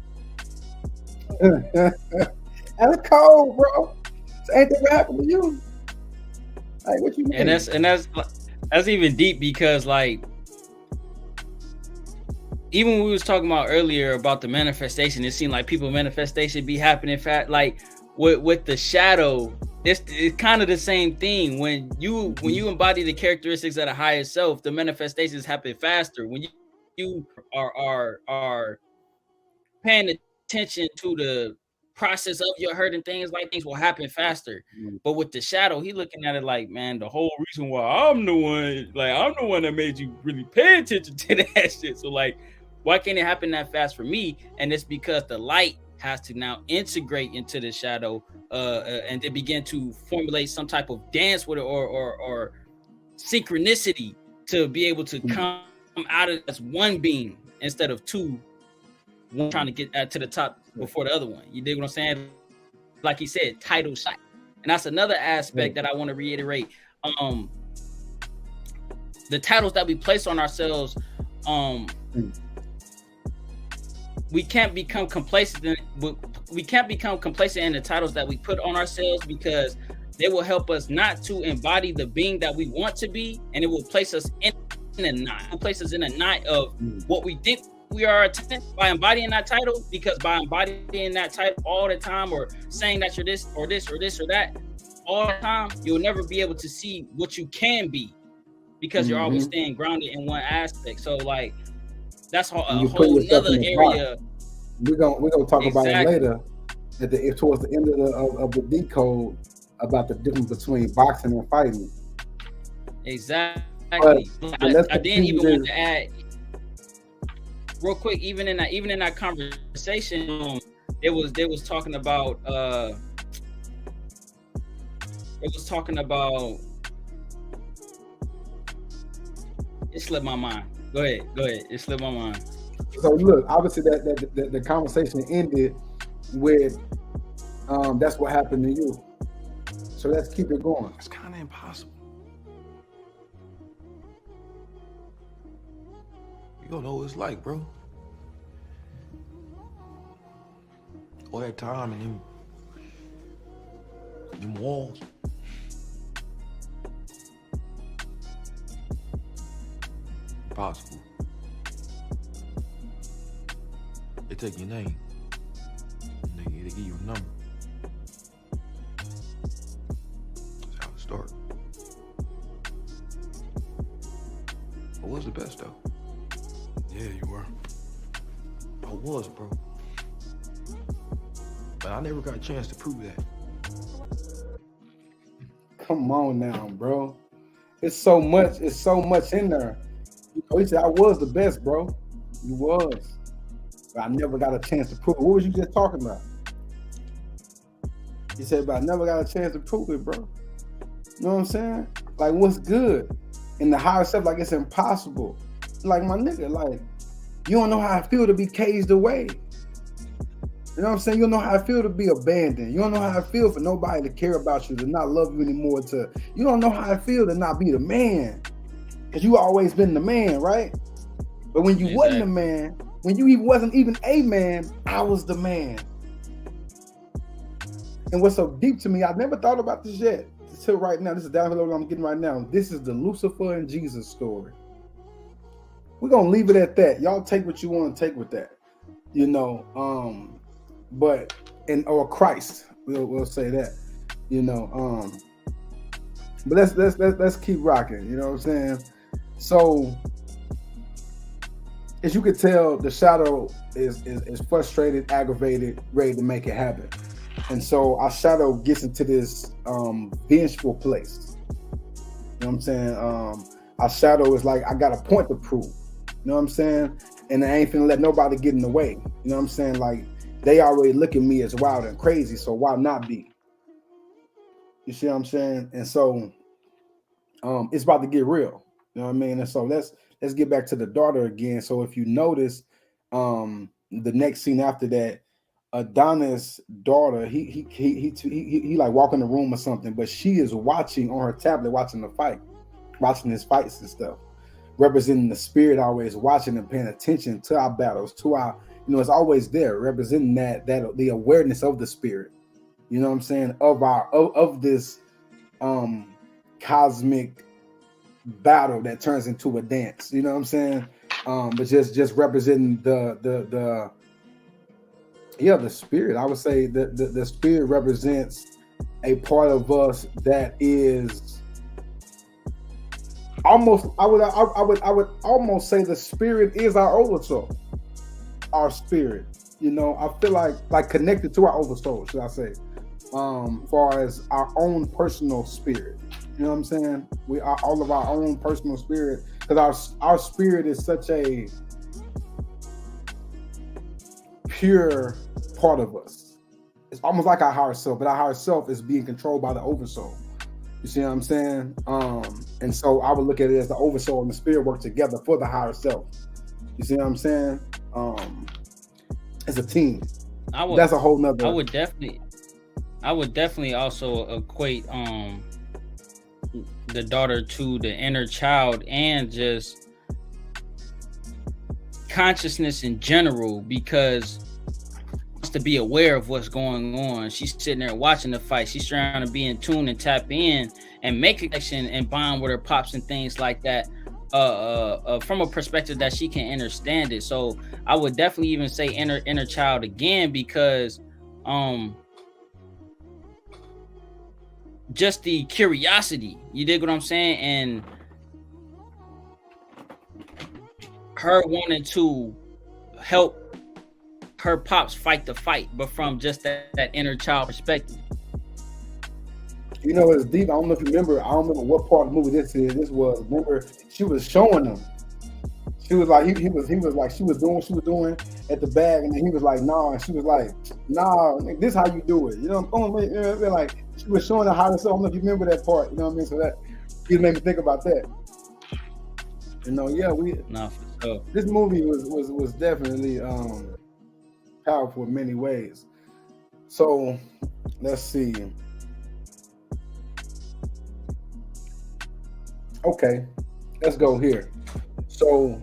[SPEAKER 1] That's cold, bro. Ain't that what happened to you? Like, what you mean?
[SPEAKER 5] And that's even deep because like even when we was talking about earlier about the manifestation, it seemed like people manifestation be happening fast. Like with the shadow, it's kind of the same thing. When you embody the characteristics of the higher self, the manifestations happen faster. When you are paying attention to the process of your hurt and things will happen faster. But with the shadow, he looking at it like, man, the whole reason why I'm the one that made you really pay attention to that shit. So like, why can't it happen that fast for me? And it's because the light has to now integrate into the shadow, and they begin to formulate some type of dance with it or synchronicity to be able to come out of as one being instead of two. One trying to get to the top before the other one. You dig what I'm saying? Like he said, title shot. And that's another aspect that I want to reiterate. The titles that we place on ourselves, we can't become complacent. We can't become complacent in the titles that we put on ourselves because they will help us not to embody the being that we want to be, and it will place us in a knot. It will place us in a knot of what we think we are by embodying that title, because by embodying that title all the time or saying that you're this or this or this or that all the time, you'll never be able to see what you can be because you're always staying grounded in one aspect. So like that's a whole other area.
[SPEAKER 1] We're gonna talk about it later towards the end of the decode about the difference between boxing and fighting.
[SPEAKER 5] Exactly. I didn't even want to add real quick, even in that conversation, they was talking about it slipped my mind. Go ahead. It slipped my mind.
[SPEAKER 1] So look, obviously that the conversation ended with that's what happened to you. So let's keep it going.
[SPEAKER 8] It's kind of impossible. You don't know what it's like, bro. All that time and them walls. Impossible. They take your name. And they give you a number. That's how it starts. I was the best though. Yeah, you were. I was, bro. But I never got a chance to prove that.
[SPEAKER 1] Come on now, bro. It's so much in there. You know, he said, I was the best, bro. You was. But I never got a chance to prove it. What was you just talking about? He said, but I never got a chance to prove it, bro. You know what I'm saying? Like, what's good? In the higher self, like, it's impossible. Like, my nigga, like, you don't know how I feel to be caged away. You know what I'm saying? You don't know how I feel to be abandoned. You don't know how I feel for nobody to care about you, to not love you anymore. You don't know how I feel to not be the man. Because you always been the man, right? But when you wasn't a man, when you wasn't even a man, I was the man. And what's so deep to me, I never thought about this yet. Until right now, this is downhill what I'm getting right now. This is the Lucifer and Jesus story. We're going to leave it at that. Y'all take what you want to take with that. You know, or Christ, we'll say that, you know. But let's keep rocking, you know what I'm saying? So as you could tell, the shadow is frustrated, aggravated, ready to make it happen. And so our shadow gets into this vengeful place. You know what I'm saying? Our shadow is like, I got a point to prove. You know what I'm saying? And I ain't finna let nobody get in the way. You know what I'm saying? Like, they already look at me as wild and crazy, so why not be? You see what I'm saying? And so it's about to get real. You know what I mean? And so let's get back to the daughter again. So if you notice, the next scene after that, Adonis' daughter, he like walk in the room or something, but she is watching on her tablet, watching the fight, watching his fights and stuff, representing the spirit, always watching and paying attention to our battles, to our, you know, it's always there, representing that the awareness of the spirit. You know what I'm saying? Of this cosmic battle that turns into a dance. You know what I'm saying? But just representing the spirit. I would say that the spirit represents a part of us that is almost. I would almost say the spirit is our oversoul. Our spirit. You know, I feel like connected to our oversoul, should I say? Far as our own personal spirit. You know what I'm saying? We are all of our own personal spirit, because our spirit is such a pure part of us. It's almost like our higher self, but our higher self is being controlled by the oversoul. You see what I'm saying? And so I would look at it as the oversoul and the spirit work together for the higher self. You see what I'm saying? As a team. That's a whole nother.
[SPEAKER 5] I would definitely also equate the daughter to the inner child and just consciousness in general, because wants to be aware of what's going on. She's sitting there watching the fight. She's trying to be in tune and tap in and make a connection and bond with her pops and things like that, from a perspective that she can understand it. So I would definitely even say inner child again, because just the curiosity, you dig what I'm saying, and her wanting to help her pops fight the fight, but from just that inner child perspective.
[SPEAKER 1] You know, it's deep. I don't know if you remember. I don't remember what part of the movie this is. This was, remember, she was showing him. She was like, he was like, she was doing what she was doing at the bag, and then he was like, nah, and she was like, nah, this is how you do it. You know what I'm saying? Like, she was showing her how to sell. I don't know if you remember that part. You know what I mean? So that it made me think about that. You know, yeah, this movie was definitely powerful in many ways. So let's see. Okay, let's go here. So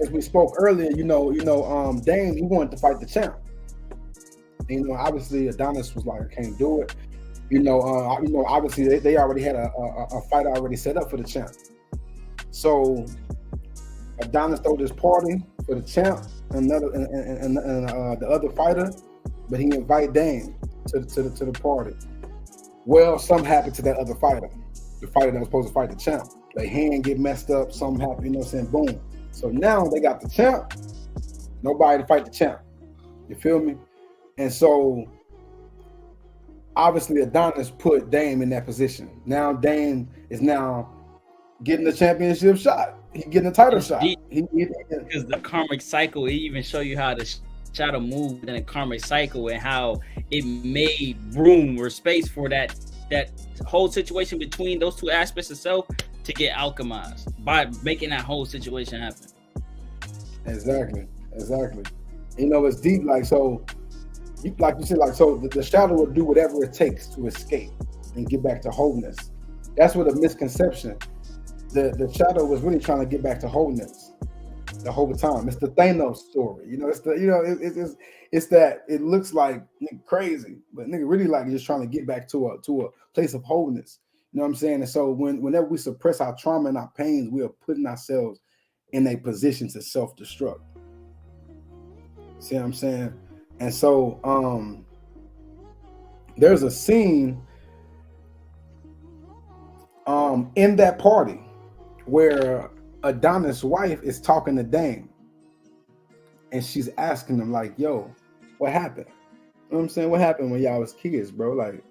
[SPEAKER 1] as we spoke earlier, Dane, he wanted to fight the champ. And, obviously Adonis was like, I can't do it. Obviously they already had a fight already set up for the champ. So Adonis threw this party for the champ and the other fighter, but he invited Dane to the party. Well, something happened to that other fighter, the fighter that was supposed to fight the champ. Their hand get messed up, something happened, you know what I'm saying? Boom. So now they got the champ, nobody to fight the champ. You feel me? And so obviously Adonis put Dame in that position. Now Dame is now getting the championship shot. He's getting a title shot.
[SPEAKER 5] Because the karmic cycle, it even show you how the shadow moved in a karmic cycle and how it made room or space for that whole situation between those two aspects of self to get alchemized by making that whole situation happen.
[SPEAKER 1] Exactly. It's deep. Like, so, like you said, like, so the shadow will do whatever it takes to escape and get back to wholeness. That's what a misconception. The shadow was really trying to get back to wholeness the whole time. It's the Thanos story. It's that it looks like crazy, but nigga really like just trying to get back to a place of wholeness. You know what I'm saying? And so whenever we suppress our trauma and our pains, we are putting ourselves in a position to self-destruct. See what I'm saying? And so there's a scene in that party where Adonis' wife is talking to Dame, and she's asking him like, yo, what happened? You know what I'm saying? What happened when y'all was kids, bro? Like,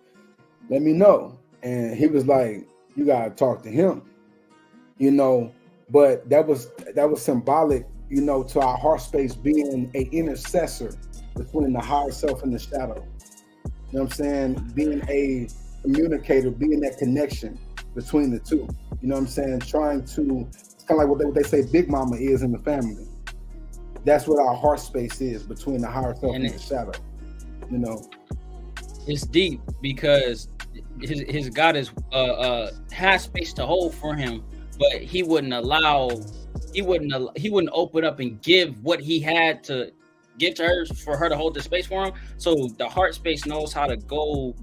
[SPEAKER 1] let me know. And he was like, you gotta talk to him, but that was symbolic, to our heart space being an intercessor between the higher self and the shadow. You know what I'm saying? Being a communicator, being that connection between the two. You know what I'm saying? It's kind of like what they say Big Mama is in the family. That's what our heart space is between the higher self and the shadow.
[SPEAKER 5] It's deep because his goddess has space to hold for him, but he wouldn't open up and give what he had to give to her for her to hold the space for him. So the heart space knows how to go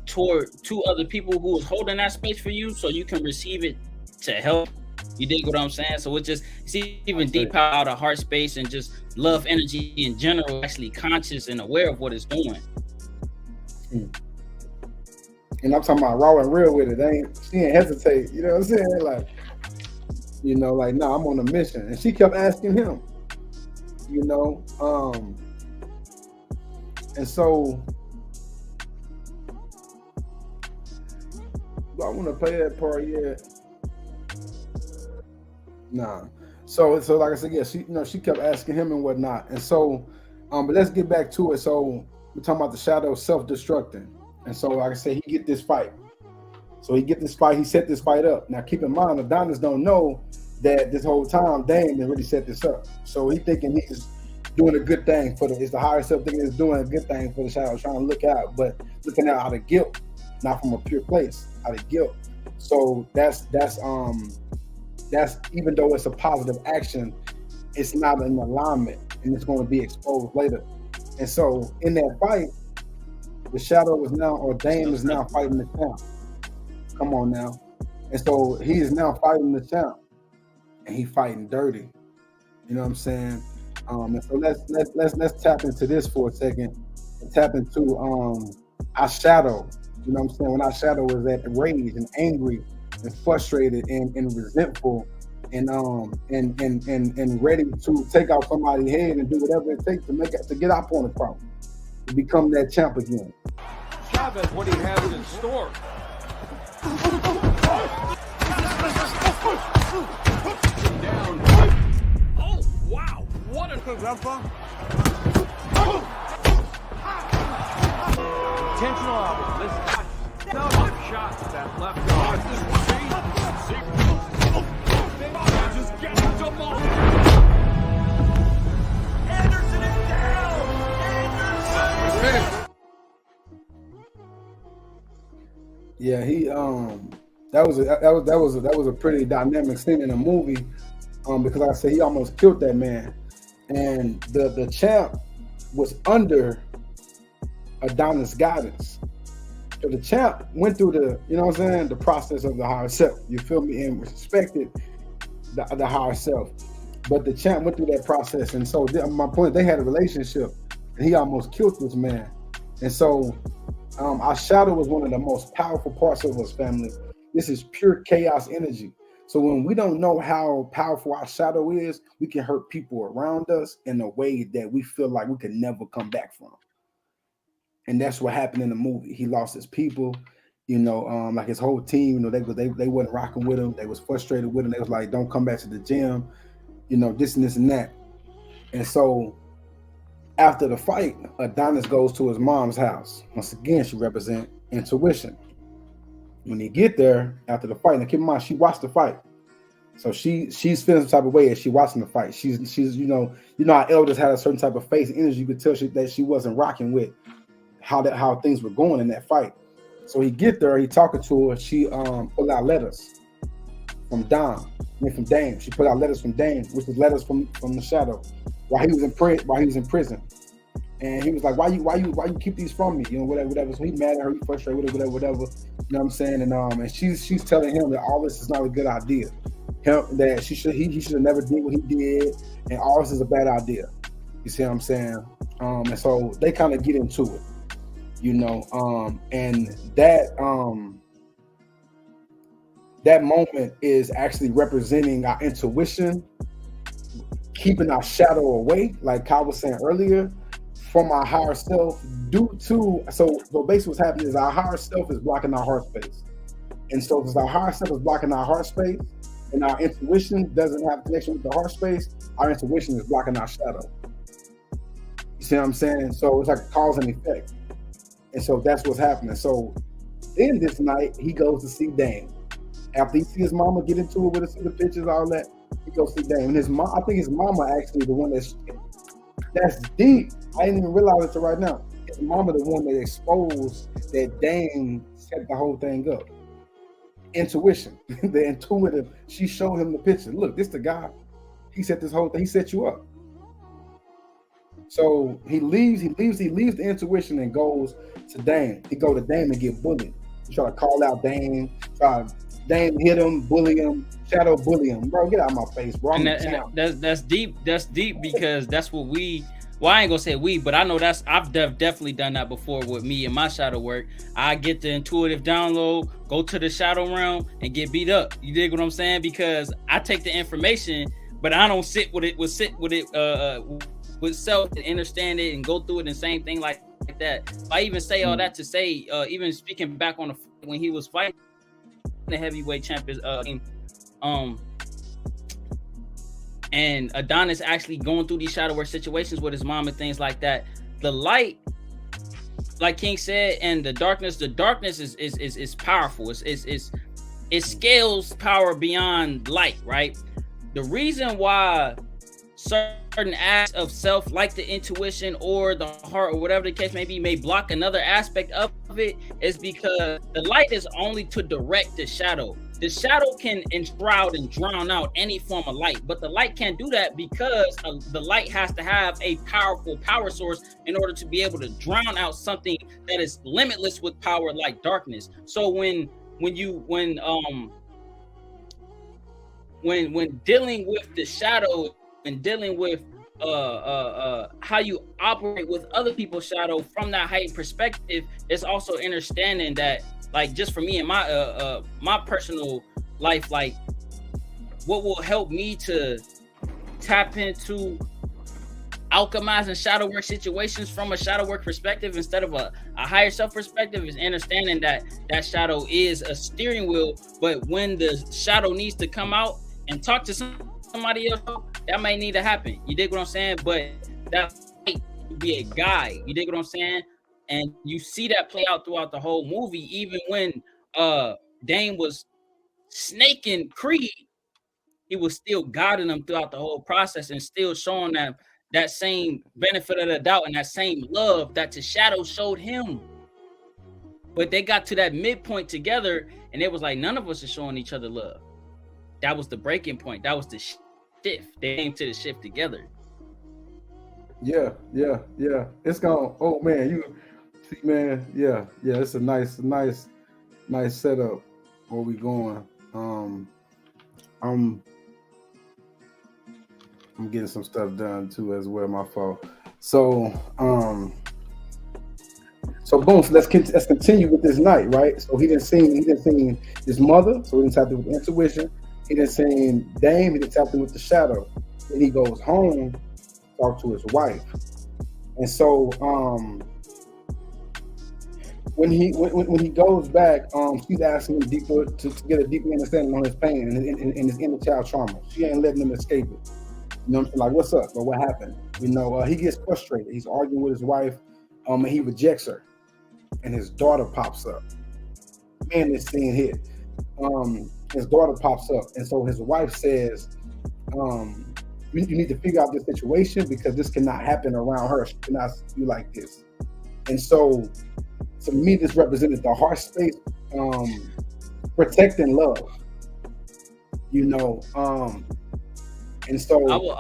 [SPEAKER 5] toward two other people who is holding that space for you, so you can receive it to help. You dig what I'm saying? So it's even deep how the heart space and just love energy in general actually conscious and aware of what it's doing.
[SPEAKER 1] And I'm talking about raw and real with it. She ain't hesitate. You know what I'm saying? Like, you know, like, no, I'm on a mission. And she kept asking him, you know, and so do I want to play that part yet? Nah. So like I said, yeah, she kept asking him and whatnot. And so, but let's get back to it. So we're talking about the shadow self-destructing. And so, like I said, he get this fight. So he set this fight up. Now keep in mind, Adonis don't know that this whole time Dame really set this up. So he thinking he's doing a good thing it's the higher self thinking he's doing a good thing for the shadow, trying to look out, but looking out of guilt, not from a pure place, out of guilt. So that's even though it's a positive action, it's not in alignment, and it's going to be exposed later. And so in that fight, the shadow is now, or Dame is now fighting the champ. Come on now. And so he is now fighting the champ, and he fighting dirty. You know what I'm saying? And so let's tap into this for a second, and tap into our shadow. You know what I'm saying? When our shadow is at rage and angry and frustrated and resentful and ready to take out somebody's head and do whatever it takes to get our point across, to become that champ again.
[SPEAKER 9] Chavez, what he has in store. Oh wow! What a intentional listen. No shots that left guard. Just get to ball. Anderson is down. Anderson.
[SPEAKER 1] Yeah, he that was a pretty dynamic scene in the movie, because like I said, he almost killed that man, and the champ was under Adonis' guidance. So the champ went through the process of the higher self. You feel me? And respected the higher self. But the champ went through that process. And so my point, they had a relationship, and he almost killed this man. And so our shadow was one of the most powerful parts of us, family. This is pure chaos energy. So when we don't know how powerful our shadow is, we can hurt people around us in a way that we feel like we can never come back from. And that's what happened in the movie. He lost his people, like his whole team. They wasn't rocking with him. They was frustrated with him. They was like, "Don't come back to the gym," this and this and that. And so after the fight, Adonis goes to his mom's house. Once again, she represents intuition. When he get there after the fight, now keep in mind she watched the fight, so she's feeling some type of way as she watching the fight. She's how elders had a certain type of face and energy. You could tell that she wasn't rocking with how things were going in that fight. So he get there, he talking to her. She pulled out letters from Dame. She put out letters from Dame, which was letters from the shadow while he was in prison. And he was like, why you keep these from me? Whatever. So he mad at her, he frustrated with her, whatever. You know what I'm saying? And she's telling him that all this is not a good idea. That he should have never did what he did, and all this is a bad idea. You see what I'm saying? And so they kind of get into it. And that moment is actually representing our intuition, keeping our shadow away, like Kyle was saying earlier, from our higher self. So basically what's happening is our higher self is blocking our heart space. And so because our higher self is blocking our heart space and our intuition doesn't have a connection with the heart space, our intuition is blocking our shadow. You see what I'm saying? So it's like a cause and effect. And so that's what's happening. So then this night, he goes to see Dame. After he sees his mama get into it with us, see the pictures, all that, he goes to see Dame. And I think his mama actually the one that's deep. I didn't even realize it till right now. His mama the one that exposed that Dame set the whole thing up. Intuition, the intuitive. She showed him the picture. Look, this the guy. He set this whole thing. He set you up. So he leaves the intuition and goes to Dame. He go to Dame and get bullied. He try to call out Dame, Dame hit him, bully him, shadow bully him. Bro, get out of my face, bro.
[SPEAKER 5] That's deep. That's deep because that's what we. Well, I ain't gonna say we, but I know I've definitely done that before with me and my shadow work. I get the intuitive download, go to the shadow realm, and get beat up. You dig what I'm saying? Because I take the information, but I don't sit with it with self and understand it and go through it and same thing like that. I even say all that to say, even speaking back on when he was fighting the heavyweight champions, and Adonis actually going through these shadow work situations with his mom and things like that. The light, like King said, and the darkness is powerful. It scales power beyond light, right? The reason why certain acts of self, like the intuition or the heart or whatever the case may be, may block another aspect of it is because the light is only to direct the shadow. The shadow can enshroud and drown out any form of light, but the light can't do that because the light has to have a powerful power source in order to be able to drown out something that is limitless with power like darkness. So when dealing with the shadow and dealing with how you operate with other people's shadow from that heightened perspective, it's also understanding that, like, just for me and my personal life, like what will help me to tap into alchemizing shadow work situations from a shadow work perspective instead of a higher self perspective is understanding that shadow is a steering wheel, but when the shadow needs to come out and talk to somebody else, that might need to happen. You dig what I'm saying? But that might be a guide. You dig what I'm saying? And you see that play out throughout the whole movie. Even when Dame was snaking Creed, he was still guiding them throughout the whole process and still showing them that same benefit of the doubt and that same love that the shadow showed him. But they got to that midpoint together and it was like none of us are showing each other love. That was the breaking point. That was the shift. They came to the shift together.
[SPEAKER 1] Yeah. It's gonna. Oh man, you see, man. Yeah. It's a nice setup. Where we going? I'm getting some stuff done too as well. My fault. So boom. So let's continue with this night, right? So he didn't see his mother. So he didn't tap in with intuition. He didn't see Dame. He didn't tap in with the shadow. Then he goes home, talk to his wife, and so when he goes back, she's asking him deeper to get a deeper understanding on his pain and his inner child trauma. She ain't letting him escape it. You know what I'm saying? Like, what's up? But what happened? You know, he gets frustrated. He's arguing with his wife, and he rejects her, and his daughter pops up. Man, this scene hit. His daughter pops up, and so his wife says, you need to figure out this situation because this cannot happen around her. She cannot be like this. And so, to me, this represented the heart space, protecting love. You know, and so
[SPEAKER 5] I will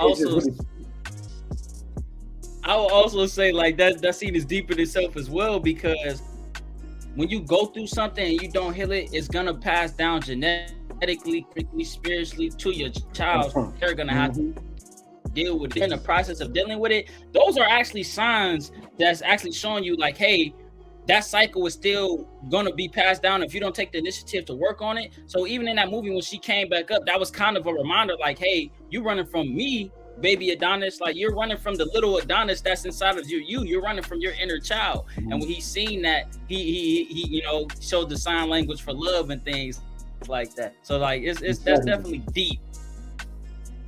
[SPEAKER 5] also say like that scene is deep in itself as well, because when you go through something and you don't heal it, it's gonna pass down genetically, spiritually to your child. So they're gonna have to deal with it. In the process of dealing with it, those are actually signs that's actually showing you like, hey, that cycle is still gonna be passed down if you don't take the initiative to work on it. So even in that movie when she came back up, that was kind of a reminder like, hey, you running from me, baby Adonis, like you're running from the little Adonis that's inside of you're running from your inner child. And when he's seen that, he you know, showed the sign language for love and things like that. So like that's definitely deep.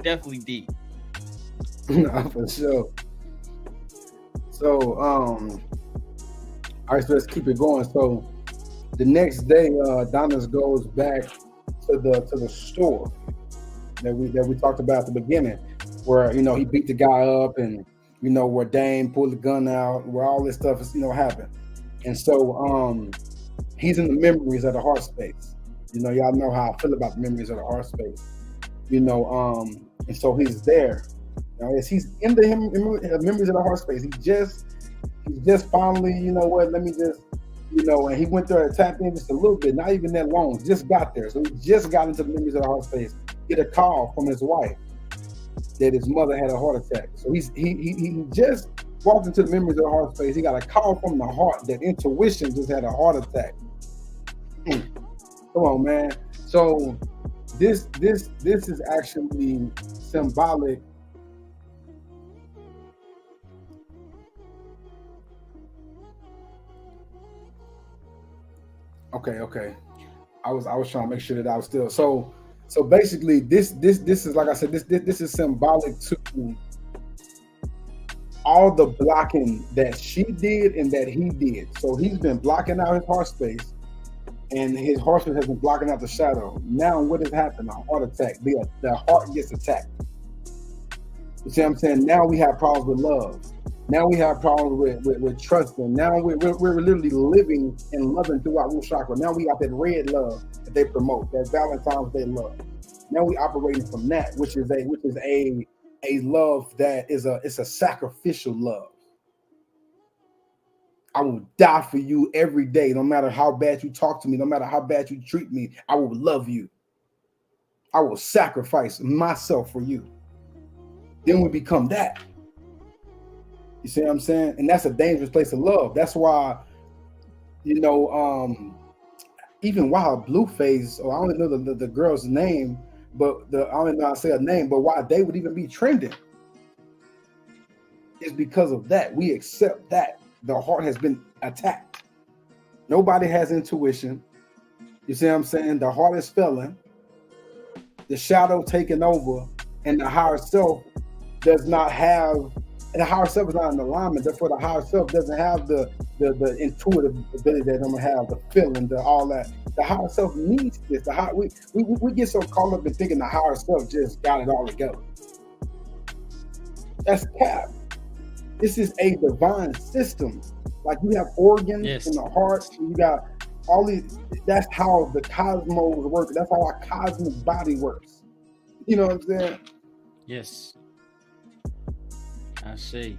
[SPEAKER 5] Definitely deep.
[SPEAKER 1] Nah, for sure. So all right, so let's keep it going. So the next day, Adonis goes back to the store that we talked about at the beginning, where, you know, he beat the guy up, and, you know, where Dame pulled the gun out, where all this stuff is, you know, happened. And so he's in the memories of the heart space. You know, y'all know how I feel about the memories of the heart space. You know, and so he's there. Now, as he's in the memories of the heart space, he's just finally, you know what? Let me just, you know, and he went there and tapped in just a little bit, not even that long. Just got there, so he just got into the memories of the heart space. Get a call from his wife that his mother had a heart attack. So he just walked into the memories of the heart space. He got a call from the heart that intuition just had a heart attack. Come on, man. So this is actually symbolic. Okay. I was trying to make sure that I was still so basically this is, like I said, this is symbolic to all the blocking that she did and that he did. So he's been blocking out his heart space, and his heart space has been blocking out the shadow. Now what has happened? A heart attack. The heart gets attacked. You see what I'm saying? Now we have problems with love. Now we have problems with trusting. Now we're literally living and loving through our root chakra. Now we got that red love that they promote, that Valentine's Day love. Now we operating from that, which is a love that it's a sacrificial love. I will die for you every day, no matter how bad you talk to me, no matter how bad you treat me. I will love you. I will sacrifice myself for you. Then we become that. You see what I'm saying? And that's a dangerous place to love. That's why, you know, even Wild Blueface, or I don't know the girl's name, but I don't know how to say her name, but why they would even be trending is because of that. We accept that the heart has been attacked. Nobody has intuition. You see what I'm saying? The heart is failing, the shadow taking over, and the higher self does not have. And the higher self is not in alignment. Therefore, the higher self doesn't have the intuitive ability that I'm gonna have, the feeling, the all that. The higher self needs this. We get so caught up in thinking the higher self just got it all together. That's cap. This is a divine system. Like you have organs in the heart, and you got all these. That's how the cosmos work. That's how our cosmic body works. You know what I'm saying?
[SPEAKER 5] Yes. I see.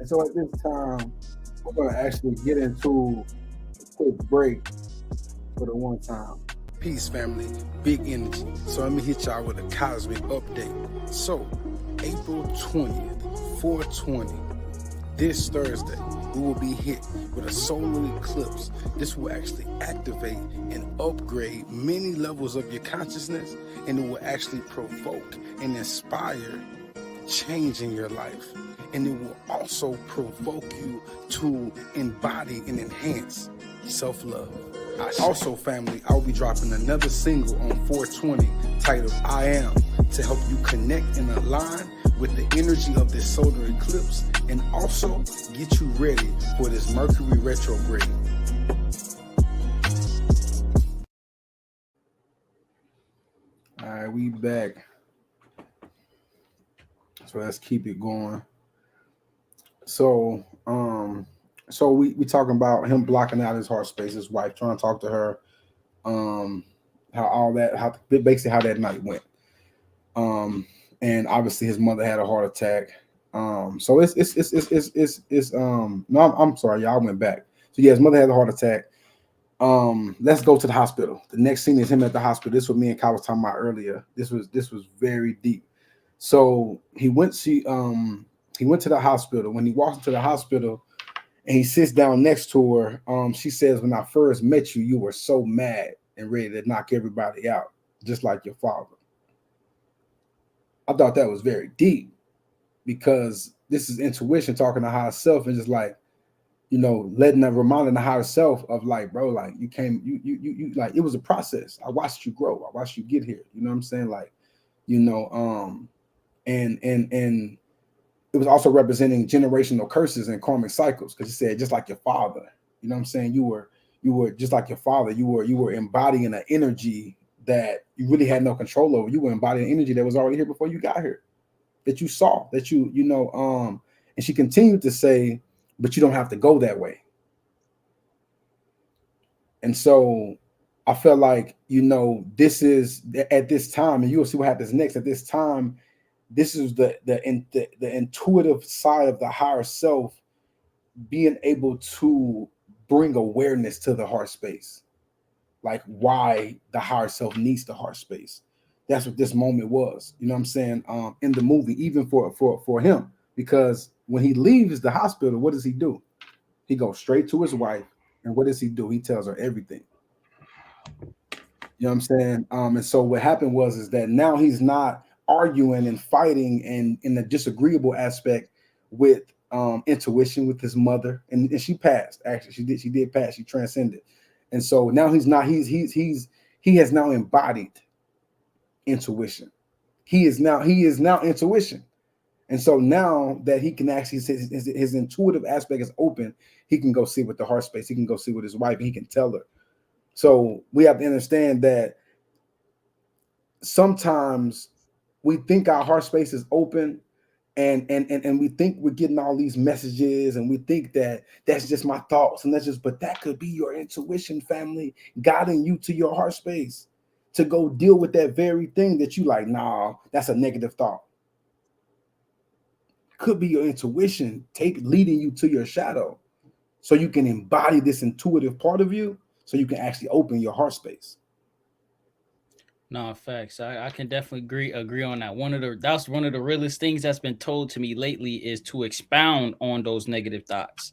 [SPEAKER 1] And so at this time, we're going to actually get into a quick break for the one time.
[SPEAKER 2] Peace, family. Big energy. So let me hit y'all with a cosmic update. So, April 20th, 420, this Thursday, we will be hit with a solar eclipse. This will actually activate and upgrade many levels of your consciousness, and it will actually provoke and inspire change in your life. And it will also provoke you to embody and enhance self-love. Also, family, I'll be dropping another single on 420 titled I Am, to help you connect and align with the energy of this solar eclipse, and also get you ready for this Mercury retrograde.
[SPEAKER 1] All right, we back. So let's keep it going. So we talking about him blocking out his heart space, his wife trying to talk to her, how basically how that night went. And obviously his mother had a heart attack. So it's no, I'm sorry, y'all, went back. So yeah, his mother had a heart attack. Let's go to the hospital. The next scene is him at the hospital. This is what me and Kyle was talking about earlier. This was very deep. So he went to the hospital. When he walks into the hospital and he sits down next to her, she says, when I first met you, you were so mad and ready to knock everybody out, just like your father. I thought that was very deep, because this is intuition talking to higher self, and just like, you know, reminding the higher self of like, bro, like you came, you like, it was a process. I watched you grow. I watched you get here. You know what I'm saying? Like, you know, and it was also representing generational curses and karmic cycles, because he said, just like your father. You know what I'm saying? You were just like your father. You were embodying an energy that you really had no control over. You were embodying energy that was already here before you got here, that you saw, that you know. And she continued to say, but you don't have to go that way. And so I felt like, this is at this time, and you'll see what happens next. At this time, this is the intuitive side of the higher self being able to bring awareness to the heart space, like why the higher self needs the heart space. That's what this moment was. You know what I'm saying? In the movie, even for him, because when he leaves the hospital, what does he do? He goes straight to his wife, and what does he do? He tells her everything. You know what I'm saying? And so what happened is that now he's not arguing and fighting and in a disagreeable aspect with intuition with his mother, and she passed. Actually, she did pass. She transcended, and so now he's not. He has now embodied intuition. He is now intuition, and so now that he can actually his intuitive aspect is open, he can go see with the heart space. He can go see with his wife, and he can tell her. So we have to understand that sometimes we think our heart space is open, and we think we're getting all these messages, and we think that that's just my thoughts, and but that could be your intuition, family, guiding you to your heart space to go deal with that very thing that you like. Nah, that's a negative thought. Could be your intuition leading you to your shadow, so you can embody this intuitive part of you, so you can actually open your heart space.
[SPEAKER 5] No, facts. I can definitely agree on that. That's one of the realest things that's been told to me lately is to expound on those negative thoughts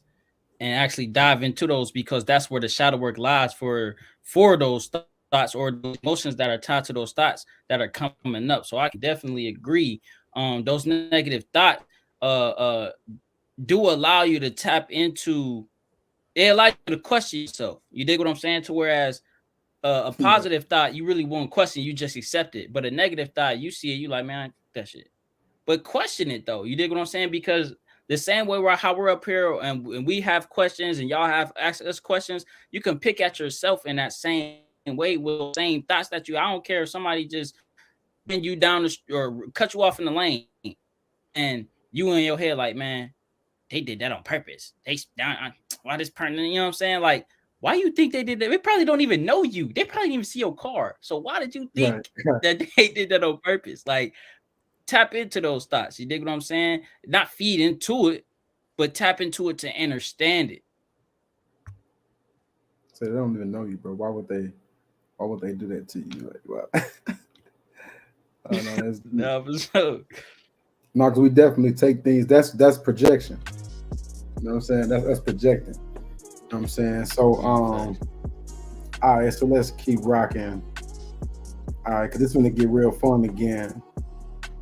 [SPEAKER 5] and actually dive into those, because that's where the shadow work lies for those thoughts or those emotions that are tied to those thoughts that are coming up. So I can definitely agree. Those negative thoughts do allow you to tap into. It allows you to question yourself. You dig what I'm saying? To whereas a positive thought, you really won't question, you just accept it. But a negative thought, you see it, you like, man, that shit. But question it though. You dig what I'm saying? Because the same way how we're up here and we have questions and y'all have asked us questions, you can pick at yourself in that same way with the same thoughts that I don't care if somebody just bend you down or cut you off in the lane and you in your head like, man, they did that on purpose. Why this person, you know what I'm saying? Like, why you think they did that? They probably don't even know you. They probably didn't even see your car. So why did you think that they did that on purpose? Like, tap into those thoughts. You dig what I'm saying? Not feed into it, but tap into it to understand it.
[SPEAKER 1] So they don't even know you, bro. Why would they do that to you? Like, wow. No, because we definitely take things. That's projection. You know what I'm saying? That's projecting. You know what I'm saying? So all right, so let's keep rocking. All right, because this is gonna get real fun again.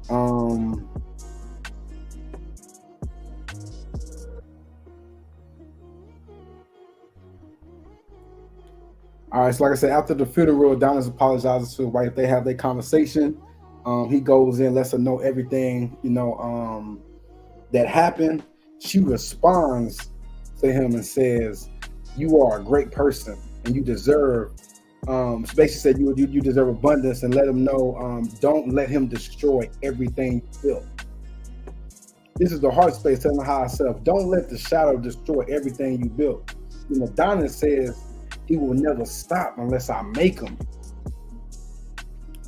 [SPEAKER 1] All right, so like I said, after the funeral, Adonis apologizes to his wife. They have their conversation. He goes in, lets her know everything, that happened. She responds to him and says, "You are a great person, and you deserve." Basically said you deserve abundance, and let him know. Don't let him destroy everything you built. This is the heart space telling the higher self. Don't let the shadow destroy everything you built. Adonis says he will never stop unless I make him.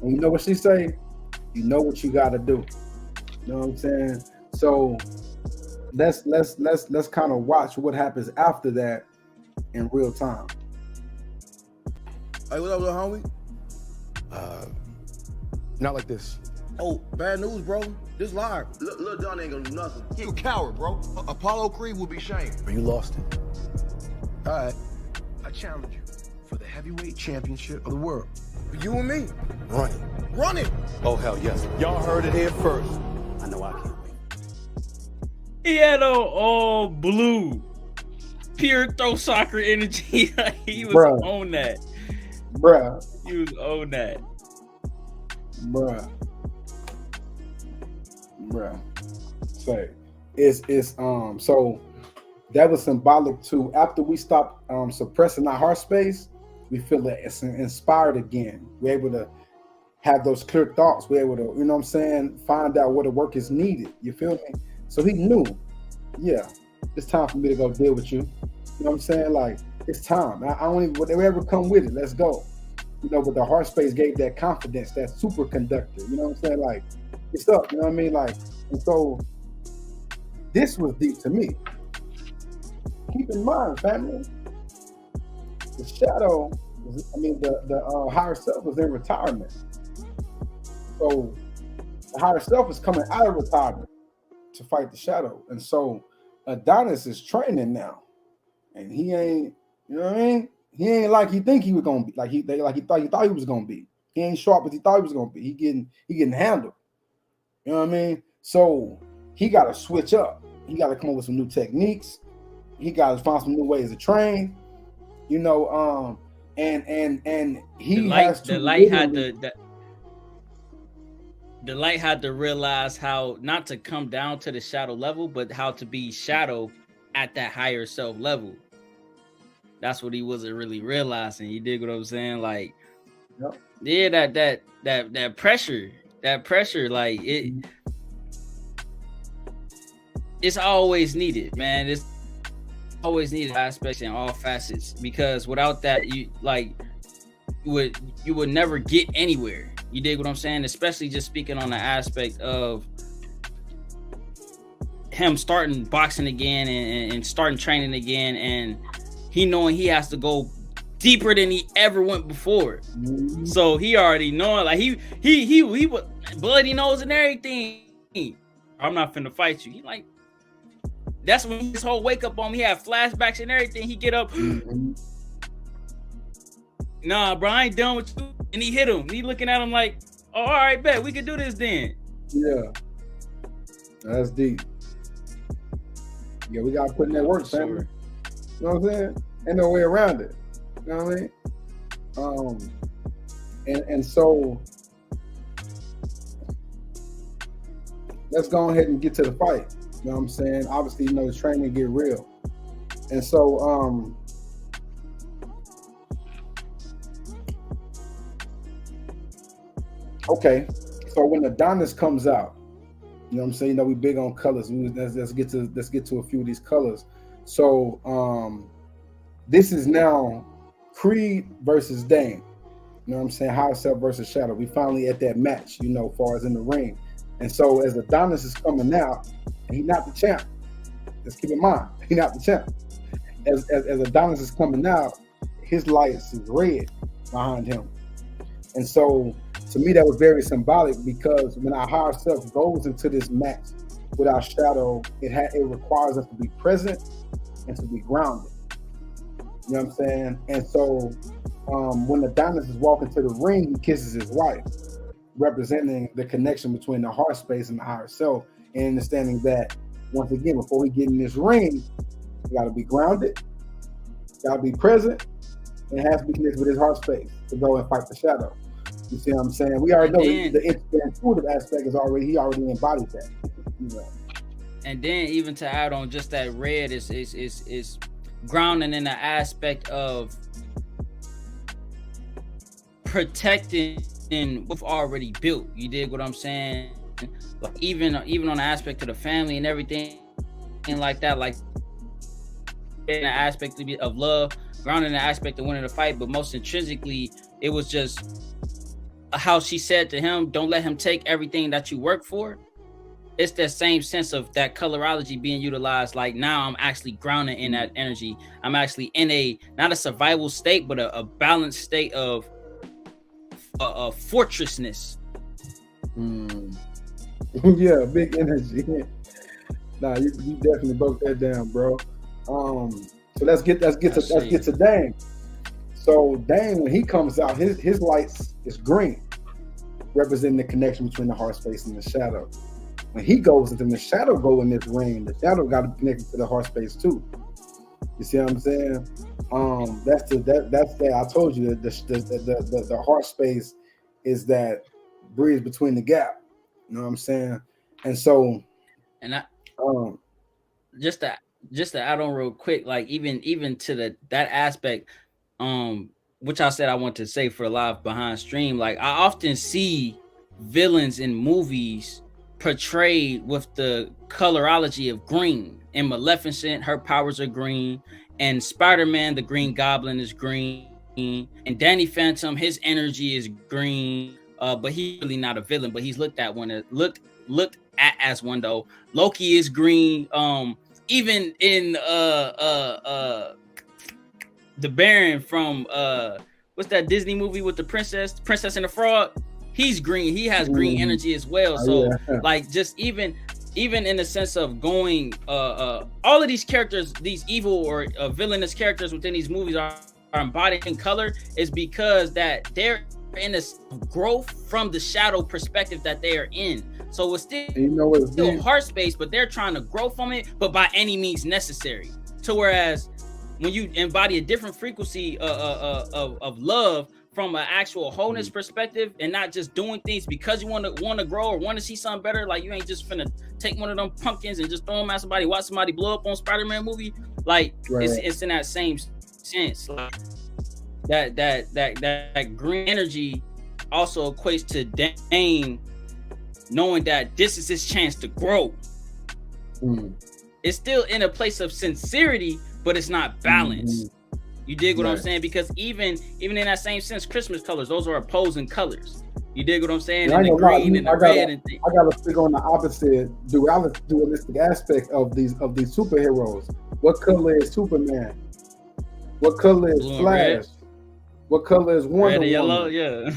[SPEAKER 1] And you know what she say? You know what you got to do. You know what I'm saying? So let's kind of watch what happens after that in real time.
[SPEAKER 7] Hey, what up, little homie?
[SPEAKER 8] Not like this.
[SPEAKER 7] Oh, bad news, bro. This live.
[SPEAKER 10] Lil Don ain't gonna do nothing.
[SPEAKER 8] You a coward, bro. Apollo Creed will be shamed.
[SPEAKER 7] You lost it. All right.
[SPEAKER 10] I challenge you for the heavyweight championship of the world.
[SPEAKER 7] You and me.
[SPEAKER 8] Run it.
[SPEAKER 7] Run it.
[SPEAKER 8] Oh, hell yes. Y'all heard it here first.
[SPEAKER 10] I know I can't wait.
[SPEAKER 5] He had all blue, pure throw soccer energy. He was on that.
[SPEAKER 1] Bruh.
[SPEAKER 5] He was on that.
[SPEAKER 1] Bruh. Say, it's so that was symbolic too. After we stop suppressing our heart space, we feel that it's inspired again. We're able to have those clear thoughts. We're able to, you know what I'm saying, find out where the work is needed. You feel me? So he knew, yeah, it's time for me to go deal with you. You know what I'm saying? Like, it's time. I don't even, whatever come with it, let's go. You know, but the heart space gave that confidence, that superconductor. You know what I'm saying? Like, it's up. You know what I mean? Like, and so this was deep to me. Keep in mind, family, the shadow, the higher self was in retirement. So the higher self is coming out of retirement to fight the shadow. And so Adonis is training now. And he ain't, you know what I mean? He ain't like he think he was gonna be, like he thought he was gonna be. He ain't sharp as he thought he was gonna be. He getting handled. You know what I mean? So he gotta switch up. He gotta come up with some new techniques. He gotta find some new ways to train. You know, and he has to.
[SPEAKER 5] The light had to realize how not to come down to the shadow level, but how to be shadow at that higher self level. That's what he wasn't really realizing. You dig what I'm saying? Like,
[SPEAKER 1] yep.
[SPEAKER 5] Yeah, that pressure, like it's always needed, man. It's always needed aspects in all facets, because without that, you would never get anywhere. You dig what I'm saying? Especially just speaking on the aspect of him starting boxing again and starting training again, and he knowing he has to go deeper than he ever went before. Mm-hmm. So he already knowing, like he would bloody nose and everything. I'm not finna fight you. He like, that's when his whole wake up on me. He had flashbacks and everything. He get up. Mm-hmm. Nah, bro, I ain't done with you. And he hit him. He looking at him like, oh, all right, bet we can do this then.
[SPEAKER 1] Yeah, that's deep. Yeah, we gotta put in that work, family. You know what I'm saying? Ain't no way around it. You know what I mean? And so let's go ahead and get to the fight. You know what I'm saying? Obviously, you know, the training get real. And so okay, so when Adonis comes out, you know what I'm saying? You know, we big on colors. Let's get to a few of these colors. So this is now Creed versus Dane. You know what I'm saying? Higher self versus shadow. We finally at that match, you know, as far as in the ring. And so as Adonis is coming out, he's not the champ. Let's keep in mind, he's not the champ. As Adonis is coming out, his lights is red behind him. And so to me, that was very symbolic, because when our higher self goes into this match with our shadow, it requires us to be present and to be grounded. You know what I'm saying? And so when Adonis is walking to the ring, he kisses his wife, representing the connection between the heart space and the higher self, and understanding that, once again, before we get in this ring, we got to be grounded, got to be present, and it has to be connected with his heart space to go and fight the shadow. You see what I'm saying? We already know the intuitive aspect is he already embodied that. You know?
[SPEAKER 5] And then even to add on just that red is grounding in the aspect of protecting what's already built. You dig what I'm saying? Like even on the aspect of the family and everything and like that, like in the aspect of love, grounding in the aspect of winning the fight, but most intrinsically, it was just how she said to him, don't let him take everything that you work for. It's that same sense of that colorology being utilized. Like, now I'm actually grounded in that energy. I'm actually in not a survival state, but a balanced state of fortressness.
[SPEAKER 1] Yeah, big energy. Nah, you definitely broke that down, bro. So let's get to Dane. So Dane, when he comes out, his lights is green, representing the connection between the heart space and the shadow. When he goes into the shadow, go in this ring, the shadow got to be connected to the heart space too. You see what I'm saying? That's that. I told you that the heart space is that bridge between the gap. You know what I'm saying? And so,
[SPEAKER 5] and I just to add on real quick, like even to that aspect, which I said I want to say for live behind stream, like I often see villains in movies portrayed with the colorology of green. In Maleficent, her powers are green, and Spider-Man, the Green Goblin, is green. and Danny Phantom, his energy is green, but he's really not a villain, but he's looked at as one though. Loki is green. Even in the Baron from what's that Disney movie with the Princess and the Frog? He's green. He has green energy as well. So like just even in the sense of going all of these characters, these evil or villainous characters within these movies are embodied in color, is because that they're in a growth from the shadow perspective that they are in. So it's still heart space, but they're trying to grow from it, but by any means necessary. To whereas when you embody a different frequency of love from an actual wholeness perspective, and not just doing things because you want to grow or want to see something better, like you ain't just finna take one of them pumpkins and just throw them at somebody, watch somebody blow up on Spider-Man movie. Like it's in that same sense. Like, that green energy also equates to Dane knowing that this is his chance to grow. It's still in a place of sincerity, but it's not balanced. You dig what I'm saying? Because even in that same sense, Christmas colors, those are opposing colors. You dig what I'm saying? And the green and the red and things.
[SPEAKER 1] I gotta speak on the opposite dualistic aspect of these superheroes. What color is Superman? What color is Flash? What color is Wonder Woman?
[SPEAKER 5] Yellow, yeah.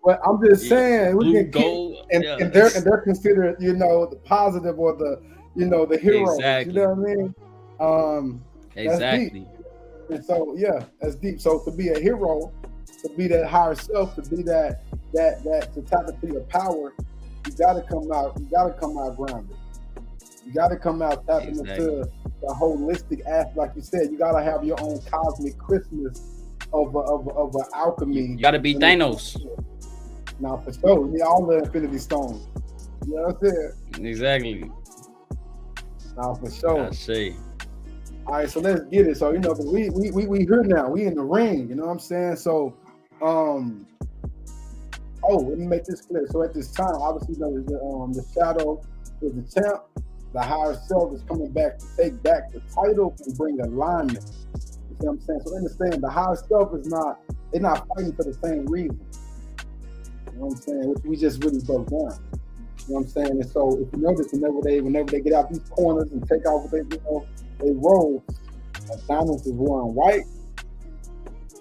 [SPEAKER 1] But I'm just saying, we can
[SPEAKER 5] gold,
[SPEAKER 1] and they're considered, the positive or the the heroes.
[SPEAKER 5] Exactly.
[SPEAKER 1] You know what I mean?
[SPEAKER 5] Exactly.
[SPEAKER 1] And so that's deep. So to be a hero, to be that higher self, to be that to tap into your power, you gotta come out grounded. You gotta come out tapping into the holistic aspect, like you said. You gotta have your own cosmic Christmas of alchemy.
[SPEAKER 5] You gotta be Thanos.
[SPEAKER 1] Now for sure, we need all the Infinity Stones. You know what I'm saying?
[SPEAKER 5] Exactly.
[SPEAKER 1] Now for sure.
[SPEAKER 5] I see.
[SPEAKER 1] All right, so let's get it. So we here now. We in the ring. You know what I'm saying? So, let me make this clear. So at this time, obviously, the shadow is the champ. The higher self is coming back to take back the title and bring alignment. You see what I'm saying? So understand, the higher self they're not fighting for the same reason. You know what I'm saying? Which we just really broke down. You know what I'm saying? And so if you notice, whenever they get out these corners and take off what they roll, Adonis is wearing white,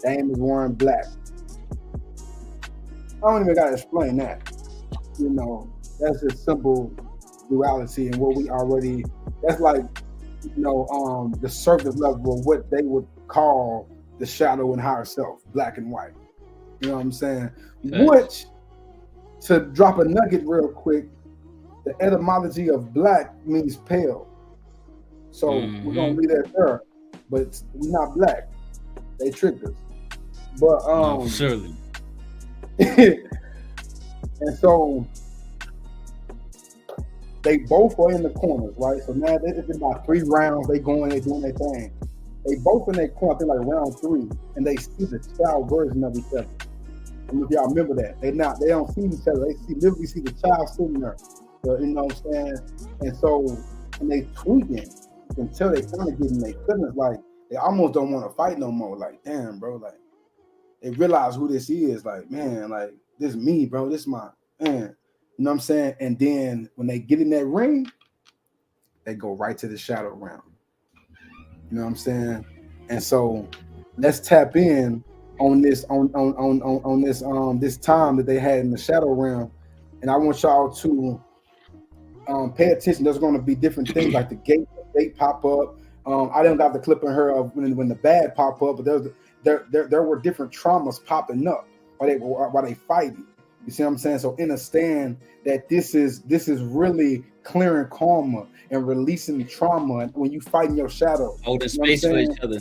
[SPEAKER 1] Dame is wearing black. I don't even gotta explain that. That's just simple duality and what we already, that's like, the surface level of what they would call the shadow and higher self, black and white. You know what I'm saying? Okay. Which, to drop a nugget real quick, the etymology of black means pale. So we're gonna leave that there. But we're not black. They tricked us. But
[SPEAKER 5] no, surely.
[SPEAKER 1] And so they both are in the corners, right? So now it's been about 3 rounds. They doing their thing. They both in their corner, I think like round 3, and they see the child version of each other. And if y'all remember that, they don't see each other. They literally see the child sitting there. So, you know what I'm saying? And so, and they tweaking until they kind of getting their feelings, like they almost don't want to fight no more. Like, damn, bro, like they realize who this is. Like, man, like this is me, bro. This is my man. You know what I'm saying? And then when they get in that ring, they go right to the shadow round. You know what I'm saying? And so let's tap in on this this time that they had in the shadow realm, and I want y'all to pay attention. There's going to be different things like the gate pop up. I didn't got the clip in her of when the bad pop up, but there were different traumas popping up while they fighting. You see what I'm saying? So understand that this is really clearing karma and releasing trauma when you fight in your shadow.
[SPEAKER 5] Holding space for each other.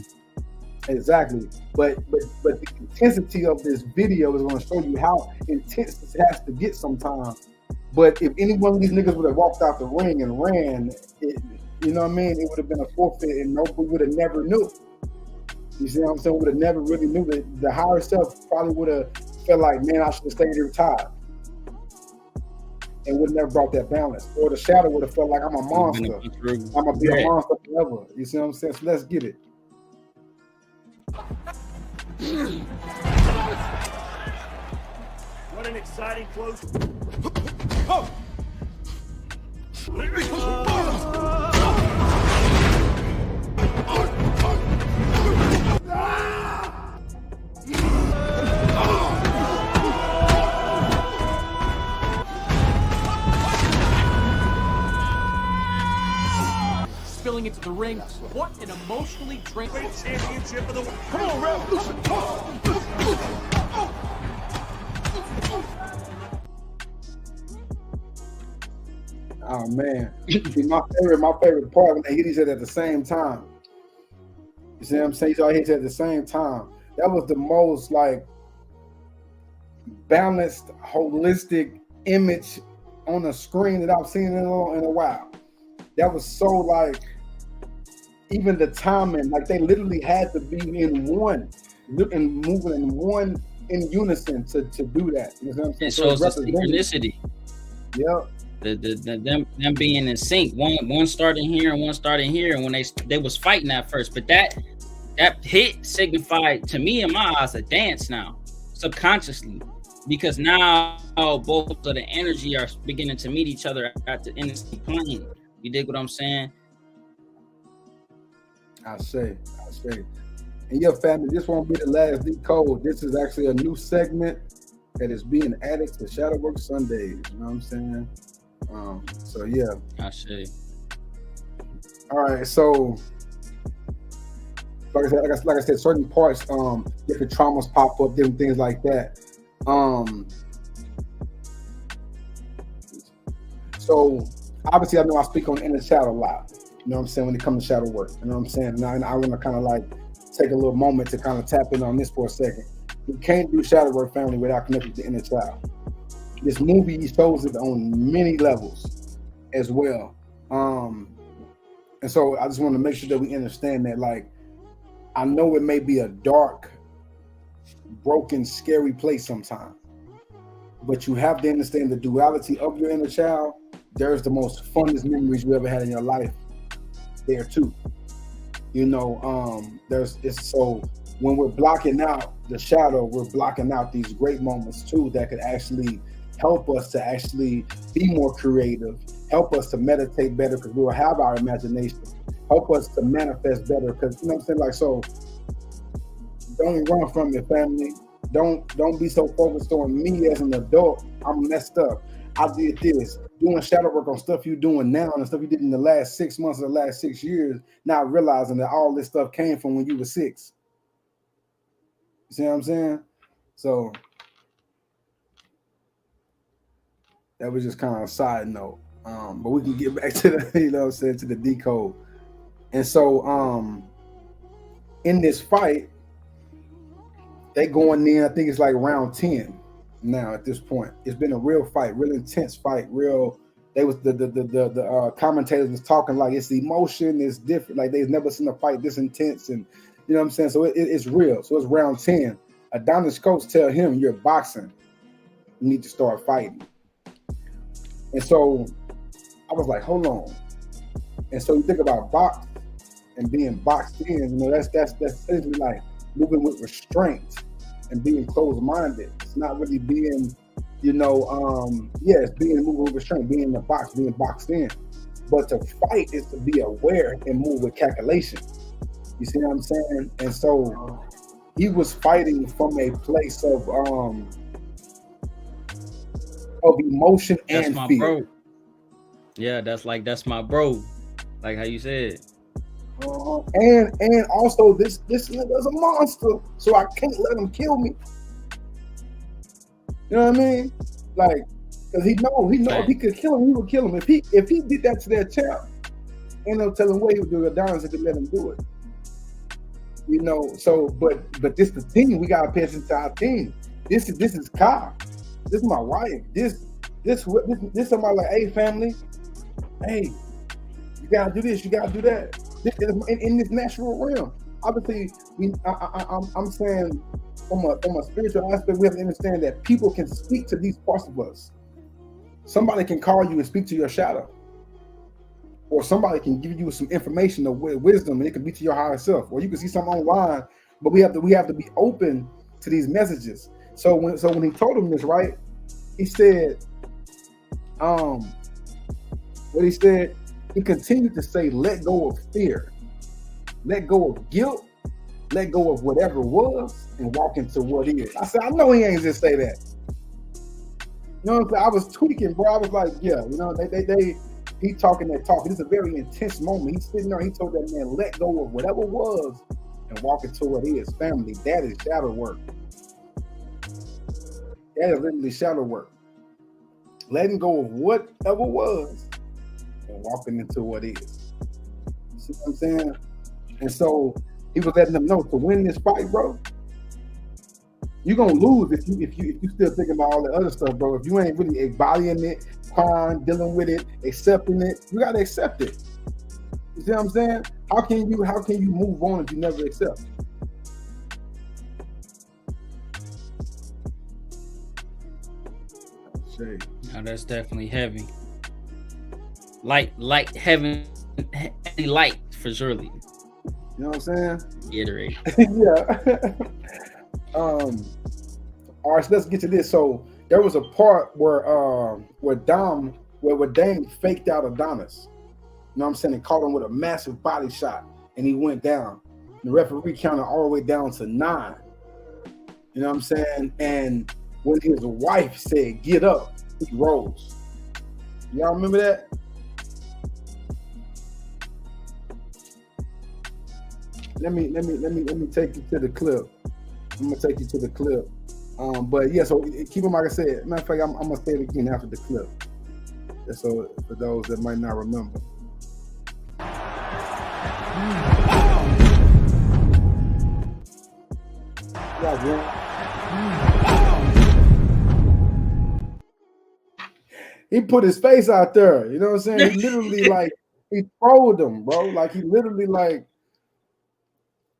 [SPEAKER 1] Exactly. But the intensity of this video is going to show you how intense this has to get sometimes. But if any one of these niggas would have walked out the ring and ran, you know what I mean? It would have been a forfeit and nobody would have never knew. You see what I'm saying? Would have never really knew that the higher self probably would have felt like, man, I should have stayed here retired. And would have never brought that balance. Or the shadow would have felt like I'm a monster. I'm going to be a monster forever. You see what I'm saying? So let's get it.
[SPEAKER 6] What an exciting close.
[SPEAKER 9] Spilling into the ring. What an emotionally draining
[SPEAKER 6] championship of the world.
[SPEAKER 10] Come on, Revolution.
[SPEAKER 1] Oh man, see, my favorite part when they hit each other at the same time. You see what I'm saying? Y'all hit each other at the same time. That was the most like balanced, holistic image on the screen that I've seen in a while. That was so like, even the timing, like they literally had to be in one, and moving in one, in unison to do that. You know what I'm saying?
[SPEAKER 5] It shows the synchronicity.
[SPEAKER 1] Yep.
[SPEAKER 5] Them being in sync. One starting here and one starting here, and when they was fighting at first, but that hit signified to me in my eyes a dance now, subconsciously, because now both of the energy are beginning to meet each other in the same plane. You dig what I'm saying?
[SPEAKER 1] I say. And your family, this won't be the last Decode. This is actually a new segment that is being added to Shadowwork Sundays. You know what I'm saying? So yeah.
[SPEAKER 5] I see.
[SPEAKER 1] All right, so like I said, certain parts, different traumas pop up, different things like that. So obviously, I know I speak on the inner child a lot. You know what I'm saying, when it comes to shadow work. You know what I'm saying? Now I want to kind of like take a little moment to kind of tap in on this for a second. You can't do shadow work, family, without connecting to the inner child. This movie shows it on many levels as well. And so I just want to make sure that we understand that, like, I know it may be a dark, broken, scary place sometimes, but you have to understand the duality of your inner child. There's the most funnest memories you ever had in your life there too. You know, so when we're blocking out the shadow, we're blocking out these great moments too that could actually help us to actually be more creative, help us to meditate better because we will have our imagination, help us to manifest better because, you know what I'm saying, like, so don't run from your family. Don't be so focused on me as an adult. I'm messed up. I did this, doing shadow work on stuff you're doing now and stuff you did in the last 6 months or the last 6 years, not realizing that all this stuff came from when you were 6. You see what I'm saying? So that was just kind of a side note. But we can get back to the, you know what I'm saying, to the Decode. And so in this fight, they going in, I think it's like round 10 now at this point. It's been a real fight, real intense fight, real. They was the commentators was talking like it's emotion, it's different, like they've never seen a fight this intense, and you know what I'm saying. So it's real. So it's round 10. Adonis' coach tell him, "You're boxing. You need to start fighting." And so I was like, "Hold on." And so you think about box and being boxed in. You know, that's essentially like moving with restraint and being closed-minded. It's not really being, you know, it's being moving with restraint, being in the box, being boxed in. But to fight is to be aware and move with calculation. You see what I'm saying? And so he was fighting from a place of emotion
[SPEAKER 5] that's
[SPEAKER 1] and
[SPEAKER 5] my
[SPEAKER 1] fear.
[SPEAKER 5] Bro. Yeah, that's my bro. Like how you said.
[SPEAKER 1] And also this nigga's a monster, so I can't let him kill me. You know what I mean? Like, cause he know if he could kill him, he would kill him. If he did that to their champ, ain't no telling what he would do. Adonis could let him do it. You know, so but this the team. We gotta pay attention to our team. This is Kyle. This is my wife. This somebody like, hey family, hey, you gotta do this, you gotta do that. This is in this natural realm. Obviously, I'm saying from a spiritual aspect, we have to understand that people can speak to these parts of us. Somebody can call you and speak to your shadow, or somebody can give you some information of wisdom, and it can be to your higher self. Or you can see something online but we have to be open to these messages. So when he told him this, right, he said, what he said, he continued to say, let go of fear, let go of guilt, let go of whatever was, and walk into what is. I said, I know he ain't just say that. You know what I'm saying? I was tweaking, bro. I was like, yeah, you know, he talking that talk. It's a very intense moment. He's sitting there, he told that man, let go of whatever was and walk into what is. Family, that is shadow work. That is literally shadow work. Letting go of whatever was and walking into what is. See what I'm saying? And so he was letting them know to win this fight, bro, you're gonna lose if you still thinking about all the other stuff, bro. If you ain't really embodying it, crying, dealing with it, accepting it, you gotta accept it. You see what I'm saying? How can you move on if you never accept?
[SPEAKER 5] Now that's definitely heavy. Light, heavy light for surely.
[SPEAKER 1] You know what I'm saying?
[SPEAKER 5] Iterate.
[SPEAKER 1] Yeah. All right, so let's get to this. So there was a part where Dame faked out Adonis. You know what I'm saying? And caught him with a massive body shot, and he went down. The referee counted all the way down to 9. You know what I'm saying? And when his wife said, "Get up," he rose. Y'all remember that? Let me take you to the clip. I'm gonna take you to the clip. But yeah, so keep in mind, like I said, matter of fact, I'm gonna say it again after the clip. And so for those that might not remember. He put his face out there, you know what I'm saying? He literally like he trolled him, bro. Like he literally like,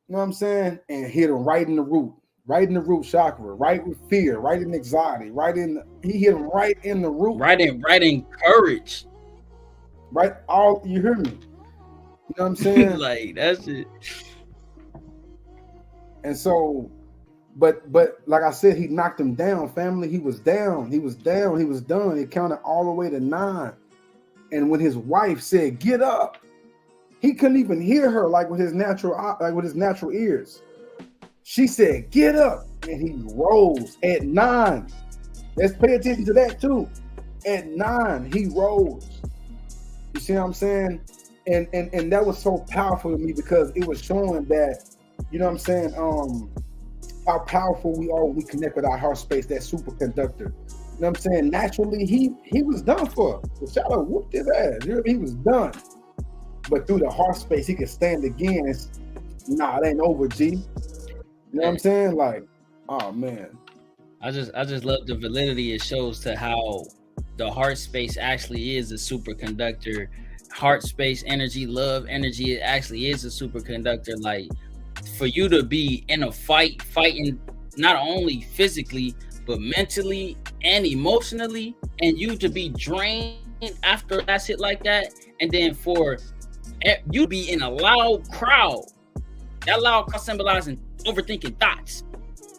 [SPEAKER 1] you know what I'm saying? And hit him right in the root chakra, right with fear, right in anxiety, he hit him right in the root.
[SPEAKER 5] Right in courage.
[SPEAKER 1] Right, you hear me? You know what I'm saying?
[SPEAKER 5] Like that's it.
[SPEAKER 1] And so, but like I said, he knocked him down, family. He was down, he was done. It counted all the way to 9. And when his wife said, "Get up," he couldn't even hear her like with his natural ears. She said, "Get up," and he rose at 9. Let's pay attention to that too. At 9, he rose. You see what I'm saying? And that was so powerful to me because it was showing that, you know what I'm saying, how powerful we are when we connect with our heart space, that superconductor. You know what I'm saying? Naturally, he was done for. The shadow whooped his ass. He was done. But through the heart space, he could stand again. Nah, it ain't over, G. You know what I'm saying? Like, oh man.
[SPEAKER 5] I just love the validity it shows to how the heart space actually is a superconductor. Heart space energy, love energy, it actually is a superconductor. Like for you to be in a fighting not only physically but mentally and emotionally, and you to be drained after that shit like that, and then for you be in a loud crowd, that loud crowd symbolizing overthinking thoughts,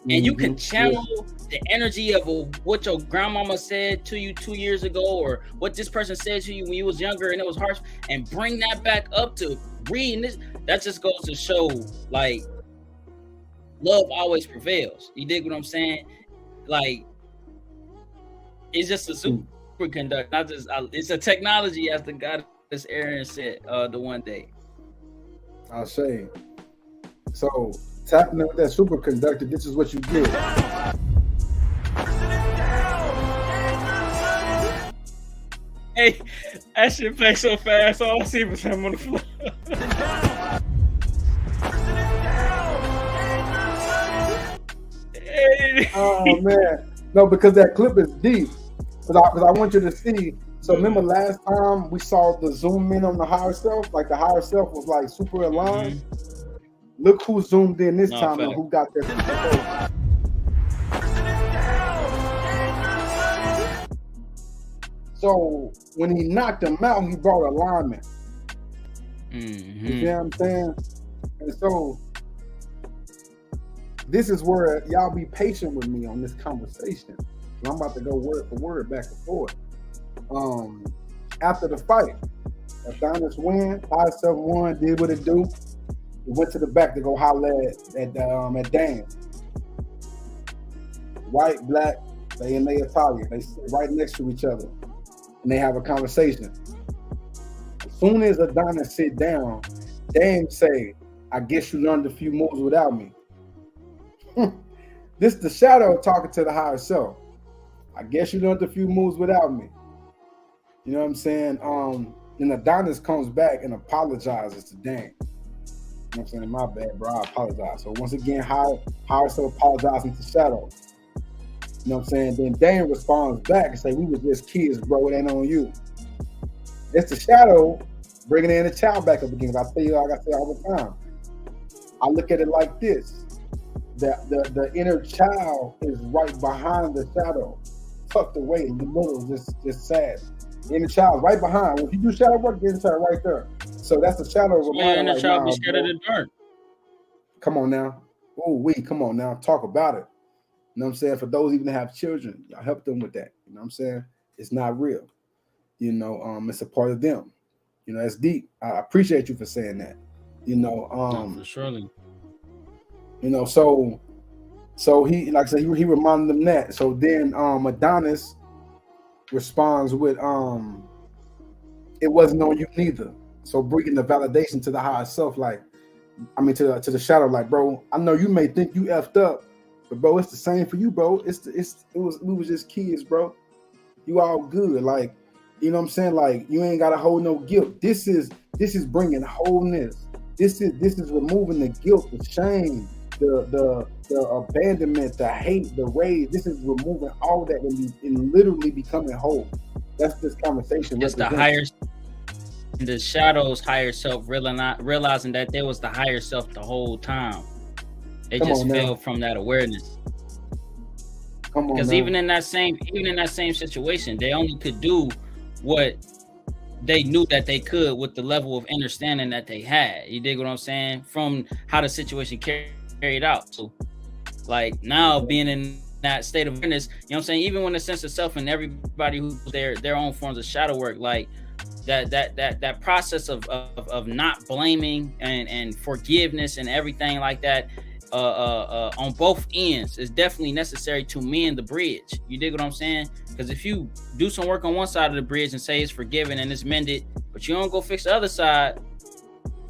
[SPEAKER 5] and you can channel the energy of what your grandmama said to you 2 years ago, or what this person said to you when you was younger and it was harsh, and bring that back up to reading this. That just goes to show, like, love always prevails. You dig what I'm saying? Like, it's just a superconductor. Not just it's a technology, as the goddess Aaron said the one day.
[SPEAKER 1] I'll say. So tapping with that superconductor, this is what you get.
[SPEAKER 5] Hey, that shit plays so fast. All I see was him on the floor.
[SPEAKER 1] Oh man, no, because that clip is deep. Because I want you to see. So remember last time we saw the zoom in on the higher self, like the higher self was like super aligned. Look who zoomed in this time and who got that. So when he knocked him out, he brought alignment. You see what I'm saying? And so this is where y'all be patient with me on this conversation. I'm about to go word for word, back and forth. After the fight, Adonis won, high self won, did what it do. He went to the back to go holler at Dan. White, black, they in their attire. They sit right next to each other, and they have a conversation. As soon as Adonis sit down, Dan say, "I guess you learned a few moves without me." This the shadow talking to the higher self. I guess you learned a few moves without me. You know what I'm saying? Then Adonis comes back and apologizes to Dan. You know what I'm saying? My bad, bro. I apologize. So once again, higher self apologizing to shadow. You know what I'm saying? Then Dan responds back and say, "We was just kids, bro. It ain't on you." It's the shadow bringing in the child back up again. I tell you, like I say all the time, I look at it like this. The inner child is right behind the shadow, tucked away in the middle, just sad. The inner child right behind. When you do shadow work, the inner child right there. So that's the shadow.
[SPEAKER 5] Yeah, inner child be scared of the dark.
[SPEAKER 1] Come on now. Come on now. Talk about it. You know what I'm saying? For those even that have children, y'all help them with that. You know what I'm saying? It's not real. You know, it's a part of them. You know, that's deep. I appreciate you for saying that. You know,
[SPEAKER 5] for surely.
[SPEAKER 1] You know, so he, like I said, he reminded them that. So then Adonis responds with it wasn't on you neither. So bringing the validation to the higher self, like, I mean to the shadow, like, bro, I know you may think you effed up, but bro, it's the same for you, bro. We was just kids, bro. You all good, like, you know what I'm saying? Like, you ain't gotta hold no guilt. This is bringing wholeness. This is removing the guilt, the shame, the abandonment, the hate, the rage. This is removing all that and literally becoming whole. That's this conversation.
[SPEAKER 5] It's the higher, the shadow's higher self realizing that there was the higher self the whole time. They just fell from that awareness. Because even in that same situation, they only could do what they knew that they could with the level of understanding that they had. You dig what I'm saying? From how the situation carried out. So, like, now being in that state of awareness, you know what I'm saying? Even when the sense of self and everybody who's their own forms of shadow work, like that process of not blaming and forgiveness and everything like that, on both ends is definitely necessary to mend the bridge. You dig what I'm saying? Because if you do some work on one side of the bridge and say it's forgiven and it's mended, but you don't go fix the other side,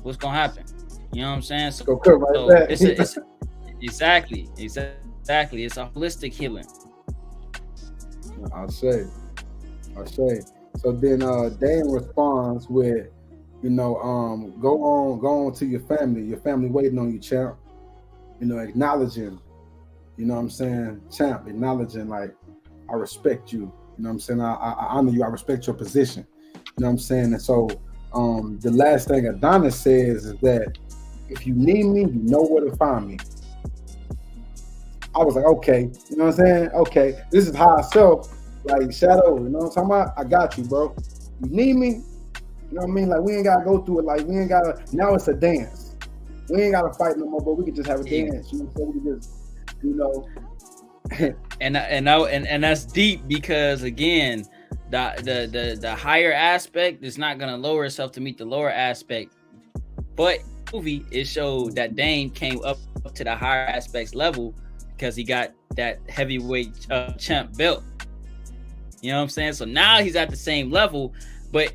[SPEAKER 5] what's gonna happen? You know what I'm saying? So, it's exactly. It's a holistic healing.
[SPEAKER 1] I'll say. So then Dan responds with, you know, go on to your family waiting on you, champ. You know, acknowledging, you know what I'm saying, champ, acknowledging, like, I respect you. You know what I'm saying? I honor you. I respect your position. You know what I'm saying? And so the last thing Adonis says is that if you need me, you know where to find me. I was like, okay. You know what I'm saying? Okay. This is high self, like, shadow. You know what I'm talking about? I got you, bro. You need me? You know what I mean? Like, we ain't got to go through it. Like, we ain't got to, now it's a dance. We ain't gotta fight no more, but we can just have a dance. You know, so we can just, you know.
[SPEAKER 5] and that's deep, because again, the higher aspect is not gonna lower itself to meet the lower aspect. But movie, it showed that Dane came up to the higher aspects level because he got that heavyweight champ belt. You know what I'm saying? So now he's at the same level. But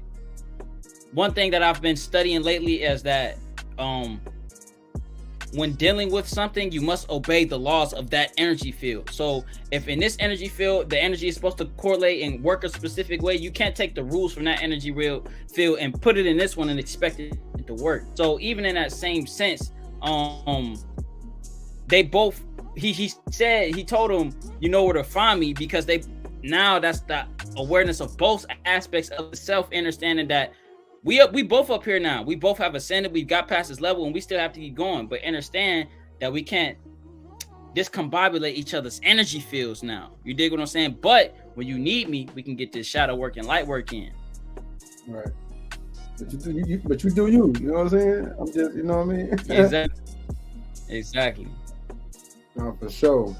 [SPEAKER 5] one thing that I've been studying lately is that when dealing with something, you must obey the laws of that energy field. So if in this energy field, the energy is supposed to correlate and work a specific way, you can't take the rules from that energy field and put it in this one and expect it to work. So even in that same sense, they both, he told him, you know where to find me, because that's the awareness of both aspects of the self, understanding that we both up here now. We both have ascended. We've got past this level, and we still have to keep going. But understand that we can't discombobulate each other's energy fields now. You dig what I'm saying? But when you need me, we can get this shadow work and light work in.
[SPEAKER 1] Right. But you do you. You know what I'm saying? I'm just, you know what I mean?
[SPEAKER 5] Exactly.
[SPEAKER 1] For sure.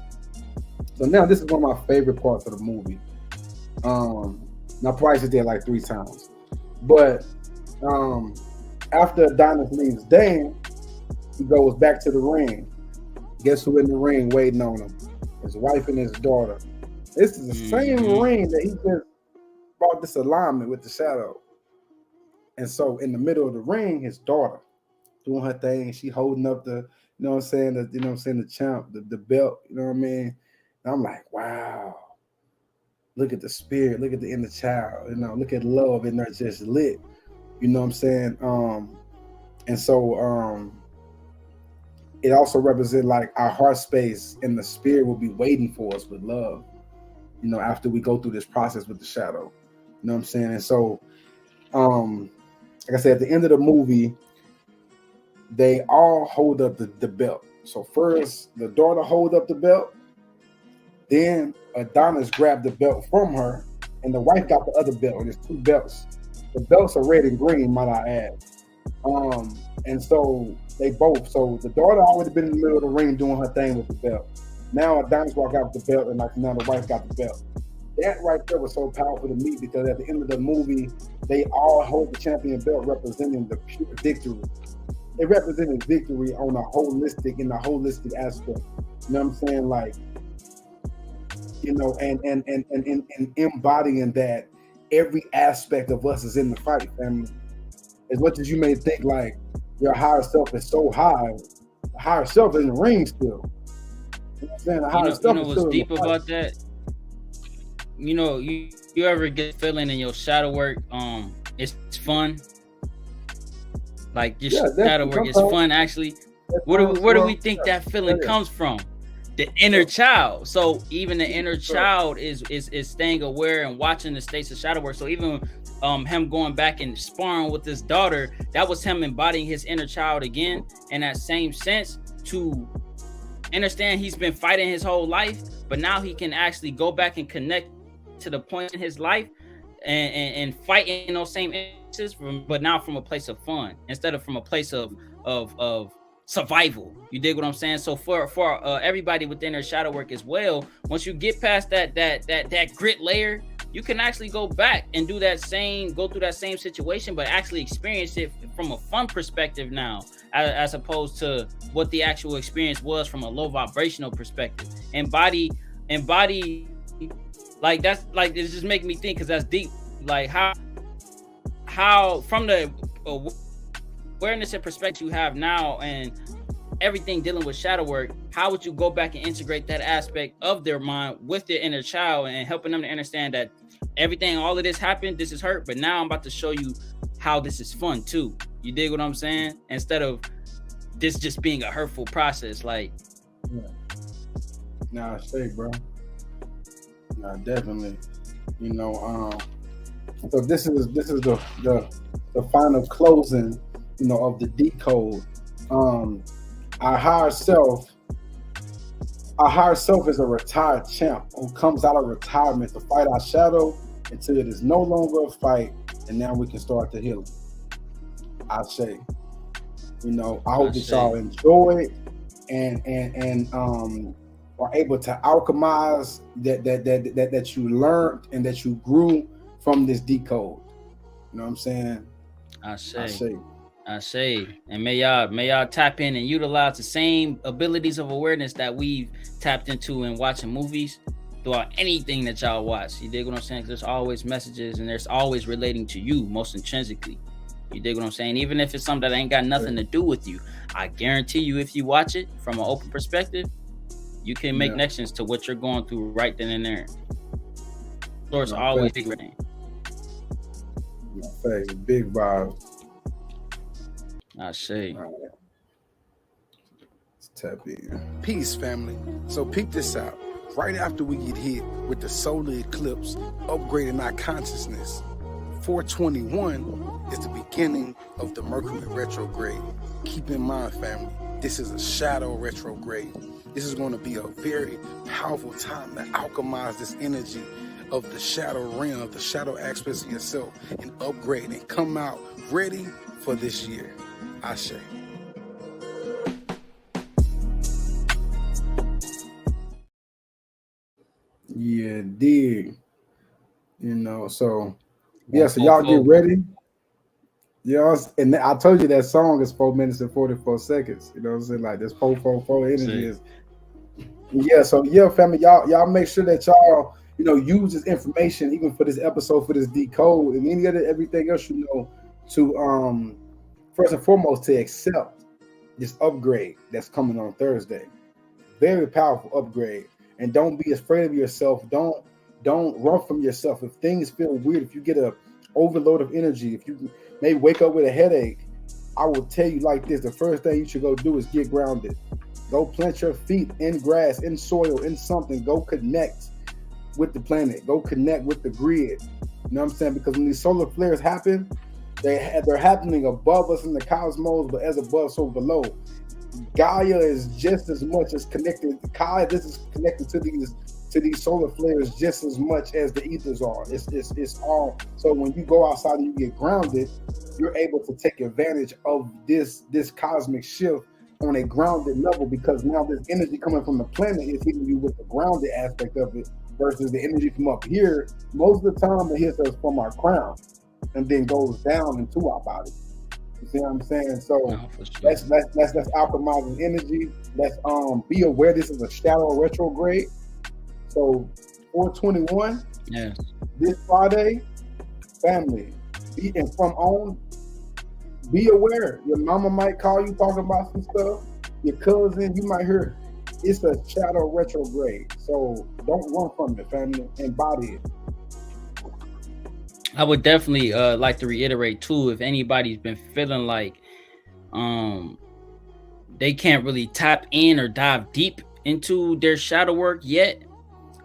[SPEAKER 1] So now this is one of my favorite parts of the movie. Now Price is there like 3 times, but after Adonis leaves Dan, he goes back to the ring. Guess who in the ring waiting on him? His wife and his daughter. This is the same ring that he just brought this alignment with the shadow. And so in the middle of the ring, his daughter doing her thing. She holding up the, you know what I'm saying, the champ, the belt, you know what I mean? And I'm like, wow. Look at the spirit, look at the inner child, look at love in there just lit. You know what I'm saying? And so it also represents like our heart space and the spirit will be waiting for us with love, after we go through this process with the shadow. You know what I'm saying? And so, like I said, at the end of the movie, they all hold up the belt. So first, the daughter hold up the belt. Then Adonis grabbed the belt from her, and the wife got the other belt. There's 2 belts. The belts are red and green, might I add. And so they both. So the daughter already been in the middle of the ring doing her thing with the belt. Now Adonis walked out with the belt, and like now the wife got the belt. That right there was so powerful to me because at the end of the movie, they all hold the champion belt representing the pure victory. It represented victory in a holistic aspect. You know what I'm saying? Like, and embodying that every aspect of us is in the fight, family. As much as you may think like your higher self is so high, the higher self is in the ring still. You know what I'm saying? The higher self is
[SPEAKER 5] what's deep about that? You ever get feeling in your shadow work? It's fun. Like your shadow work is fun. Actually, where do we think that feeling comes from? The inner child. So even the inner child is staying aware and watching the states of shadow work. So even him going back and sparring with his daughter, that was him embodying his inner child again. In that same sense, to understand he's been fighting his whole life, but now he can actually go back and connect to the point in his life and fight in those same instances, but now from a place of fun instead of from a place of survival. You dig what I'm saying? So for everybody within their shadow work as well, once you get past that grit layer, you can actually go back and go through that same situation, but actually experience it from a fun perspective now, as opposed to what the actual experience was from a low vibrational perspective. Embody, like that's like it's just making me think, because that's deep. Like how from the awareness and perspective you have now and everything dealing with shadow work, how would you go back and integrate that aspect of their mind with their inner child and helping them to understand that everything, all of this happened, this is hurt, but now I'm about to show you how this is fun too. You dig what I'm saying? Instead of this just being a hurtful process. Like,
[SPEAKER 1] Nah, stay, bro. Nah, definitely. So this is the final closing, of the decode. Our higher self is a retired champ who comes out of retirement to fight our shadow until it is no longer a fight, and now we can start the healing. I say, I hope that y'all enjoy it and are able to alchemize that you learned and that you grew from this decode. You know what I'm saying?
[SPEAKER 5] I say, and may y'all tap in and utilize the same abilities of awareness that we've tapped into in watching movies throughout anything that y'all watch. You dig what I'm saying? 'Cause there's always messages and there's always relating to you most intrinsically. You dig what I'm saying? Even if it's something that ain't got nothing to do with you, I guarantee you, if you watch it from an open perspective, you can make connections to what you're going through right then and there. So it's always big thing.
[SPEAKER 1] Thanks, big vibe.
[SPEAKER 5] I see.
[SPEAKER 1] Right. Let's tap in.
[SPEAKER 2] Peace, family. So peep this out. Right after we get hit with the solar eclipse, upgrading our consciousness, 421 is the beginning of the Mercury retrograde. Keep in mind, family, this is a shadow retrograde. This is going to be a very powerful time to alchemize this energy of the shadow realm, the shadow aspects of yourself, and upgrade and come out ready for this year. Ashe.
[SPEAKER 1] You know, so yeah, so y'all get ready. You know, and I told you that song is 4 minutes and 44 seconds. You know what I'm saying? Like this 444 energy is. Yeah, so yeah, family, y'all make sure that y'all, you know, use this information even for this episode, for this decode and any other everything else, you know, to first and foremost to accept this upgrade that's coming on Thursday. Very powerful upgrade. And don't be afraid of yourself. Don't run from yourself. If things feel weird, if you get a overload of energy, if you may wake up with a headache, I will tell you like this: the first thing you should go do is get grounded. Go plant your feet in grass, in soil, in something. Go connect with the planet. Go connect with the grid. You know what I'm saying? Because when these solar flares happen, they're happening above us in the cosmos, but as above, so below. Gaia is just as much as connected. Gaia, this is connected to these solar flares just as much as the ethers are. It's all. So when you go outside and you get grounded, you're able to take advantage of this cosmic shift on a grounded level, because now this energy coming from the planet is hitting you with the grounded aspect of it versus the energy from up here. Most of the time it hits us from our crown and then goes down into our body. You see what I'm saying? So that's alchemizing energy. Let's be aware this is a shadow retrograde. So 421,
[SPEAKER 5] yes,
[SPEAKER 1] this Friday, family, and from on, be aware. Your mama might call you talking about some stuff. Your cousin, you might hear it's a shadow retrograde. So don't run from it, family. Embody it.
[SPEAKER 5] I would definitely like to reiterate too, if anybody's been feeling like they can't really tap in or dive deep into their shadow work yet,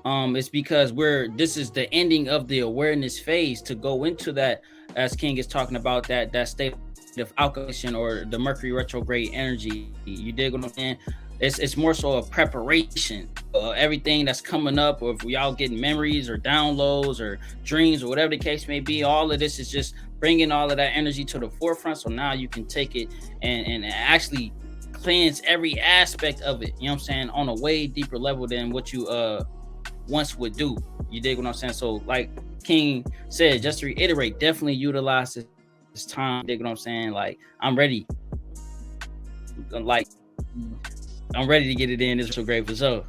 [SPEAKER 5] it's because this is the ending of the awareness phase to go into that, as King is talking about, that state of alchemization or the Mercury retrograde energy. You dig what I'm saying? It's more so a preparation. Everything that's coming up, or if we all getting memories or downloads or dreams or whatever the case may be, all of this is just bringing all of that energy to the forefront. So now you can take it and actually cleanse every aspect of it. You know what I'm saying? On a way deeper level than what you once would do. You dig what I'm saying? So like King said, just to reiterate, definitely utilize this time. You dig what I'm saying? Like I'm ready. Like I'm ready to get it in. This is so great for sure.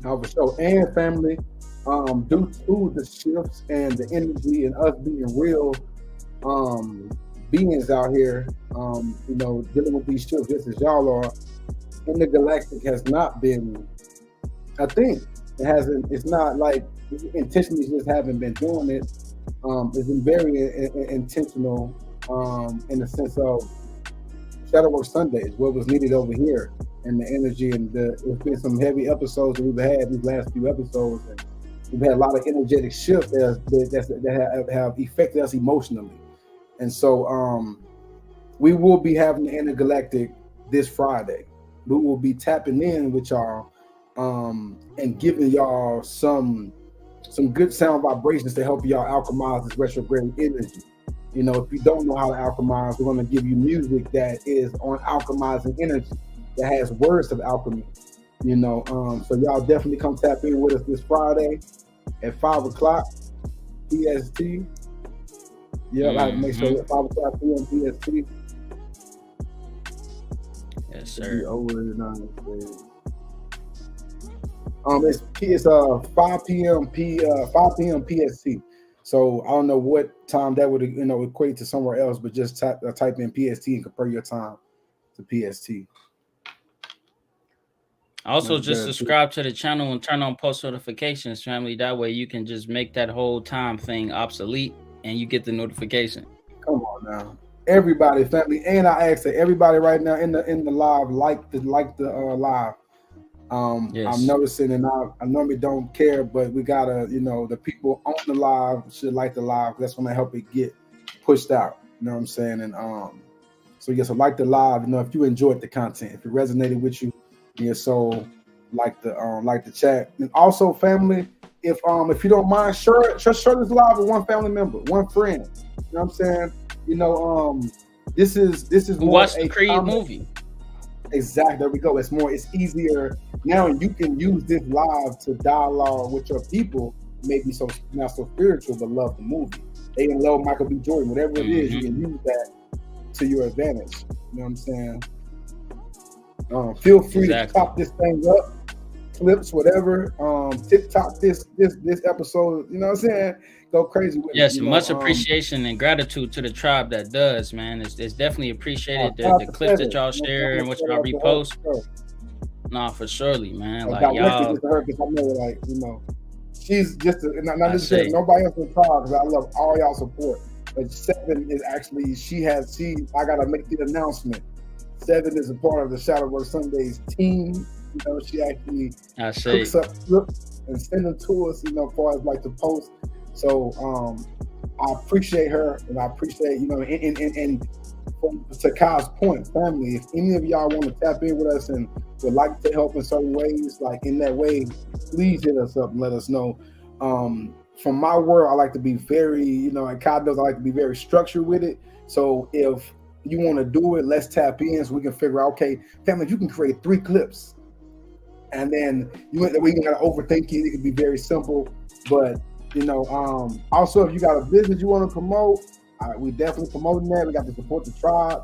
[SPEAKER 1] For sure. And family, due to the shifts and the energy and us being real beings out here, you know, dealing with these shifts just as y'all are, intergalactic has not been a thing. It hasn't. It's not like intentionally just haven't been doing it. It's been very intentional in the sense of Shadow Work Sundays, what was needed over here, and the energy and it's been some heavy episodes that we've had these last few episodes, and we've had a lot of energetic shifts that have affected us emotionally, and so we will be having the intergalactic this Friday. We will be tapping in with y'all and giving y'all some good sound vibrations to help y'all alchemize this retrograde energy. You know, if you don't know how to alchemize, we're going to give you music that is on alchemizing energy, that has words of alchemy. You know, so y'all definitely come tap in with us this Friday at 5 o'clock PST. Yeah, I have to make sure it's 5 o'clock p.m. PST.
[SPEAKER 5] Yes, sir.
[SPEAKER 1] It's 5 p.m. PST. So I don't know what time that would equate to somewhere else, but just type in PST and compare your time to PST.
[SPEAKER 5] Also, just subscribe to the channel and turn on post notifications, family. That way you can just make that whole time thing obsolete and you get the notification.
[SPEAKER 1] Come on now, everybody, family, and I ask that everybody right now in the live like the live. Yes. I'm noticing, and I normally don't care, but we gotta, the people on the live should like the live. That's when I help it get pushed out. You know what I'm saying? And so like the live. If you enjoyed the content, if it resonated with you, so like the chat, and also family, if you don't mind, share this live with one family member, one friend. You know what I'm saying? This is more
[SPEAKER 5] watch the Creed movie.
[SPEAKER 1] Exactly. There we go. It's easier now. You can use this live to dialogue with your people maybe so not so spiritual, but love the movie. They can love Michael B. Jordan, whatever it is, you can use that to your advantage. You know what I'm saying? Feel free to top this thing up, clips, whatever. TikTok this episode. You know what I'm saying? Go crazy with
[SPEAKER 5] it. Yes,
[SPEAKER 1] you
[SPEAKER 5] much appreciation and gratitude to the tribe that does, man. It's definitely appreciated. The clips that y'all share and what y'all repost. Nah, for surely, man. Like y'all.
[SPEAKER 1] Just to her, because I know, like, you know, she's just not just nobody else in tribe, because I love all y'all support. But 7 is actually I gotta make the announcement. 7 is a part of the Shadowwork Sundays team. You know, she actually cooks up clips and send them to us, you know, as far as like to post. So I appreciate her, and I appreciate, you know, and to Kyle's point, family, if any of y'all want to tap in with us and would like to help in certain ways, like in that way, please hit us up and let us know. From my world, I like to be very, you know, like Kyle does, I like to be very structured with it. So if you want to do it, let's tap in so we can figure out, okay, family, you can create 3 clips. And then we can gotta overthink it. It can be very simple. But, you know, also if you got a business you want to promote, we definitely promoting that. We got to support the tribe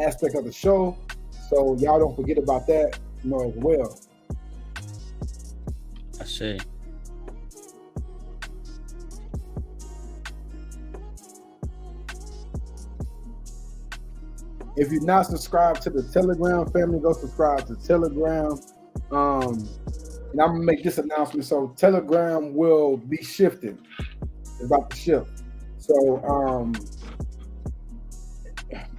[SPEAKER 1] aspect of the show. So y'all don't forget about that, you know, as well.
[SPEAKER 5] I see.
[SPEAKER 1] If you're not subscribed to the Telegram, family, go subscribe to Telegram. And I'm gonna make this announcement. So Telegram will be shifting. It's about to shift. So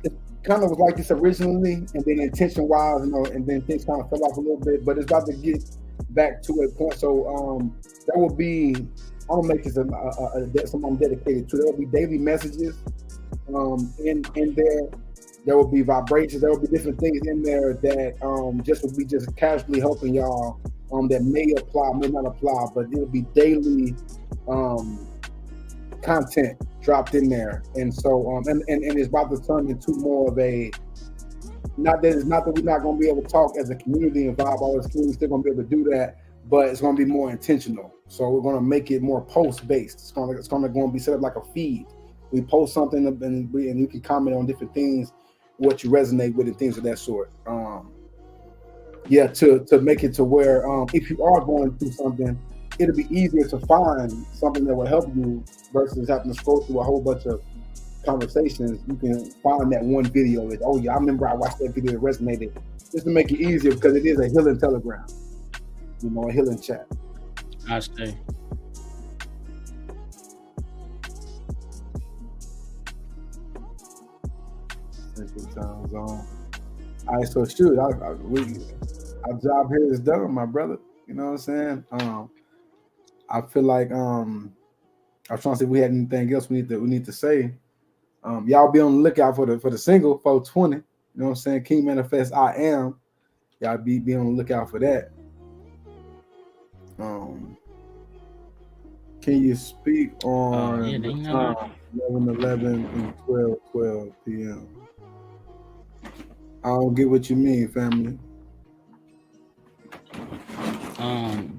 [SPEAKER 1] it kind of was like this originally, and then intention-wise, you know, and then things kind of fell off a little bit. But it's about to get back to a point. So that will be. I'm gonna make this something I'm dedicated to. There will be daily messages in there. There will be vibrations. There will be different things in there that just will be just casually helping y'all that may apply, may not apply, but it'll be daily content dropped in there. And so and it's about to turn into more of a not that we're not going to be able to talk as a community and vibe. All this community still going to be able to do that, but it's going to be more intentional. So we're going to make it more post based. It's going to be set up like a feed. We post something and you can comment on different things, what you resonate with and things of that sort. To make it to where if you are going through something, it'll be easier to find something that will help you versus having to scroll through a whole bunch of conversations. You can find that one video that, oh yeah, I remember I watched that video that resonated, just to make it easier, because it is a healing Telegram, you know, a healing chat.
[SPEAKER 5] I see.
[SPEAKER 1] Central Time Zone. All right, so shoot, our job here is done, my brother. You know what I'm saying? I feel like I was trying to see if we had anything else we need to say. Y'all be on the lookout for the single 420. You know what I'm saying? King Manifest I Am. Y'all be on the lookout for that. Can you speak on the time 11 and 12 p.m.? I don't get what you mean, family.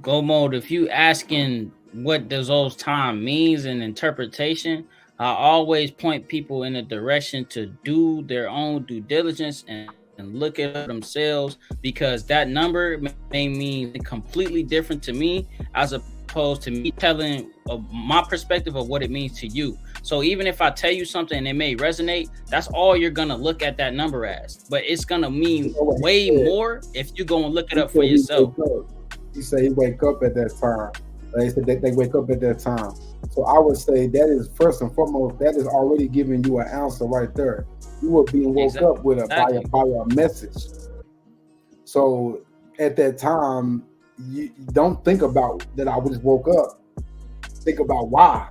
[SPEAKER 5] Go Mode, if you asking what does those time means and interpretation, I always point people in a direction to do their own due diligence and look at it themselves, because that number may mean completely different to me as opposed to me telling my perspective of what it means to you. So even if I tell you something and it may resonate, that's all you're gonna look at that number as. But it's gonna mean way more if you go and look it up for yourself.
[SPEAKER 1] You say he wake up at that time. They said they wake up at that time. So I would say that is first and foremost, that is already giving you an answer right there. You were being woke up with by a message. So at that time, you don't think about that I just woke up. Think about why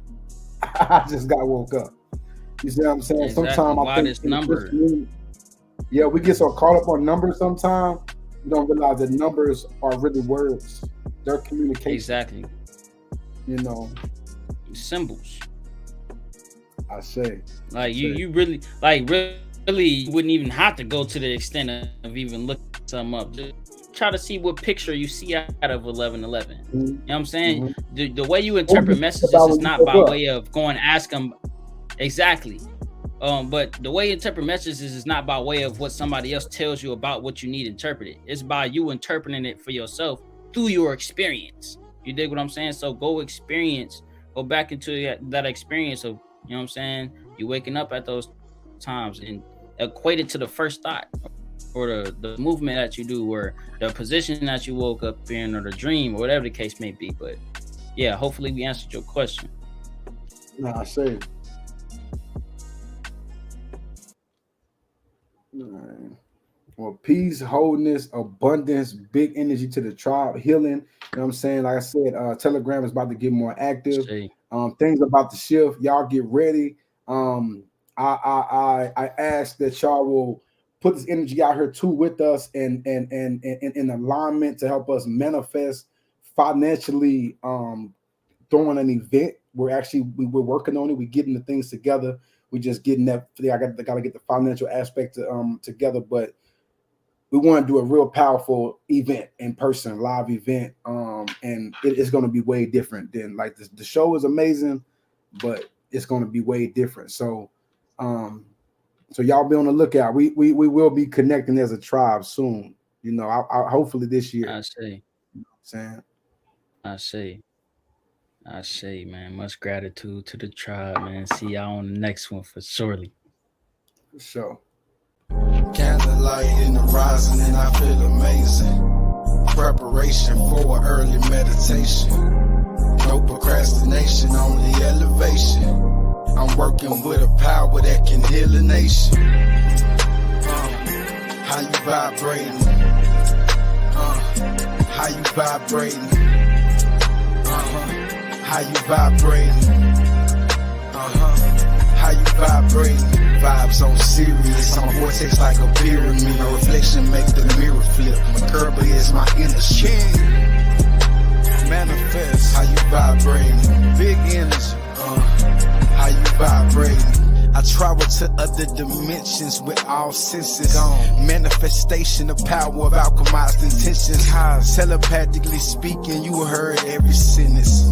[SPEAKER 1] I just got woke up. You see what I'm saying?
[SPEAKER 5] Exactly.
[SPEAKER 1] Sometimes
[SPEAKER 5] I think this number.
[SPEAKER 1] We get so caught up on numbers sometimes, you don't realize that numbers are really words. They're communication.
[SPEAKER 5] Exactly.
[SPEAKER 1] You know.
[SPEAKER 5] Symbols.
[SPEAKER 1] I say.
[SPEAKER 5] You really wouldn't even have to go to the extent of even looking something up. Just try to see what picture you see out of 11:11.
[SPEAKER 1] Mm-hmm.
[SPEAKER 5] You know what I'm saying? The way you interpret messages is not by way of going ask them exactly. But the way you interpret messages is not by way of what somebody else tells you about what you need interpreted. It's by you interpreting it for yourself through your experience. You dig what I'm saying? So go back into that experience of, you know what I'm saying, you waking up at those times and equate it to the first thought or the movement that you do or the position that you woke up in or the dream or whatever the case may be. But yeah, hopefully we answered your question.
[SPEAKER 1] No, I say. Well, peace, wholeness, abundance, big energy to the tribe, healing. You know what I'm saying? Like I said, Telegram is about to get more active. Things about to shift. Y'all get ready. I ask that y'all will put this energy out here too with us and in alignment to help us manifest financially. Throwing an event. We're working on it. We're getting the things together. We're just getting that. I got to get the financial aspect together, but we want to do a real powerful event in person, live event. And it's going to be way different than like the show is amazing, but it's going to be way different. So, so y'all be on the lookout. We will be connecting as a tribe soon. You know, I hopefully this year.
[SPEAKER 5] I see.
[SPEAKER 1] You know what I'm saying?
[SPEAKER 5] I say, man, much gratitude to the tribe, man. See y'all on the next one for surely.
[SPEAKER 1] For sure.
[SPEAKER 4] Candlelight in the rising and I feel amazing. Preparation for early meditation. No procrastination, only elevation. I'm working with a power that can heal a nation. How you vibrating? How you vibrating? How you vibrating? How you vibrating? Vibes on serious. I'm a vortex like a pyramid. My reflection make the mirror flip. Mercury is my inner king. Manifest. How you vibrating? Big energy. How you vibrating? I travel to other dimensions with all senses. Manifestation of power of alchemized intentions. Telepathically speaking, you heard every sentence.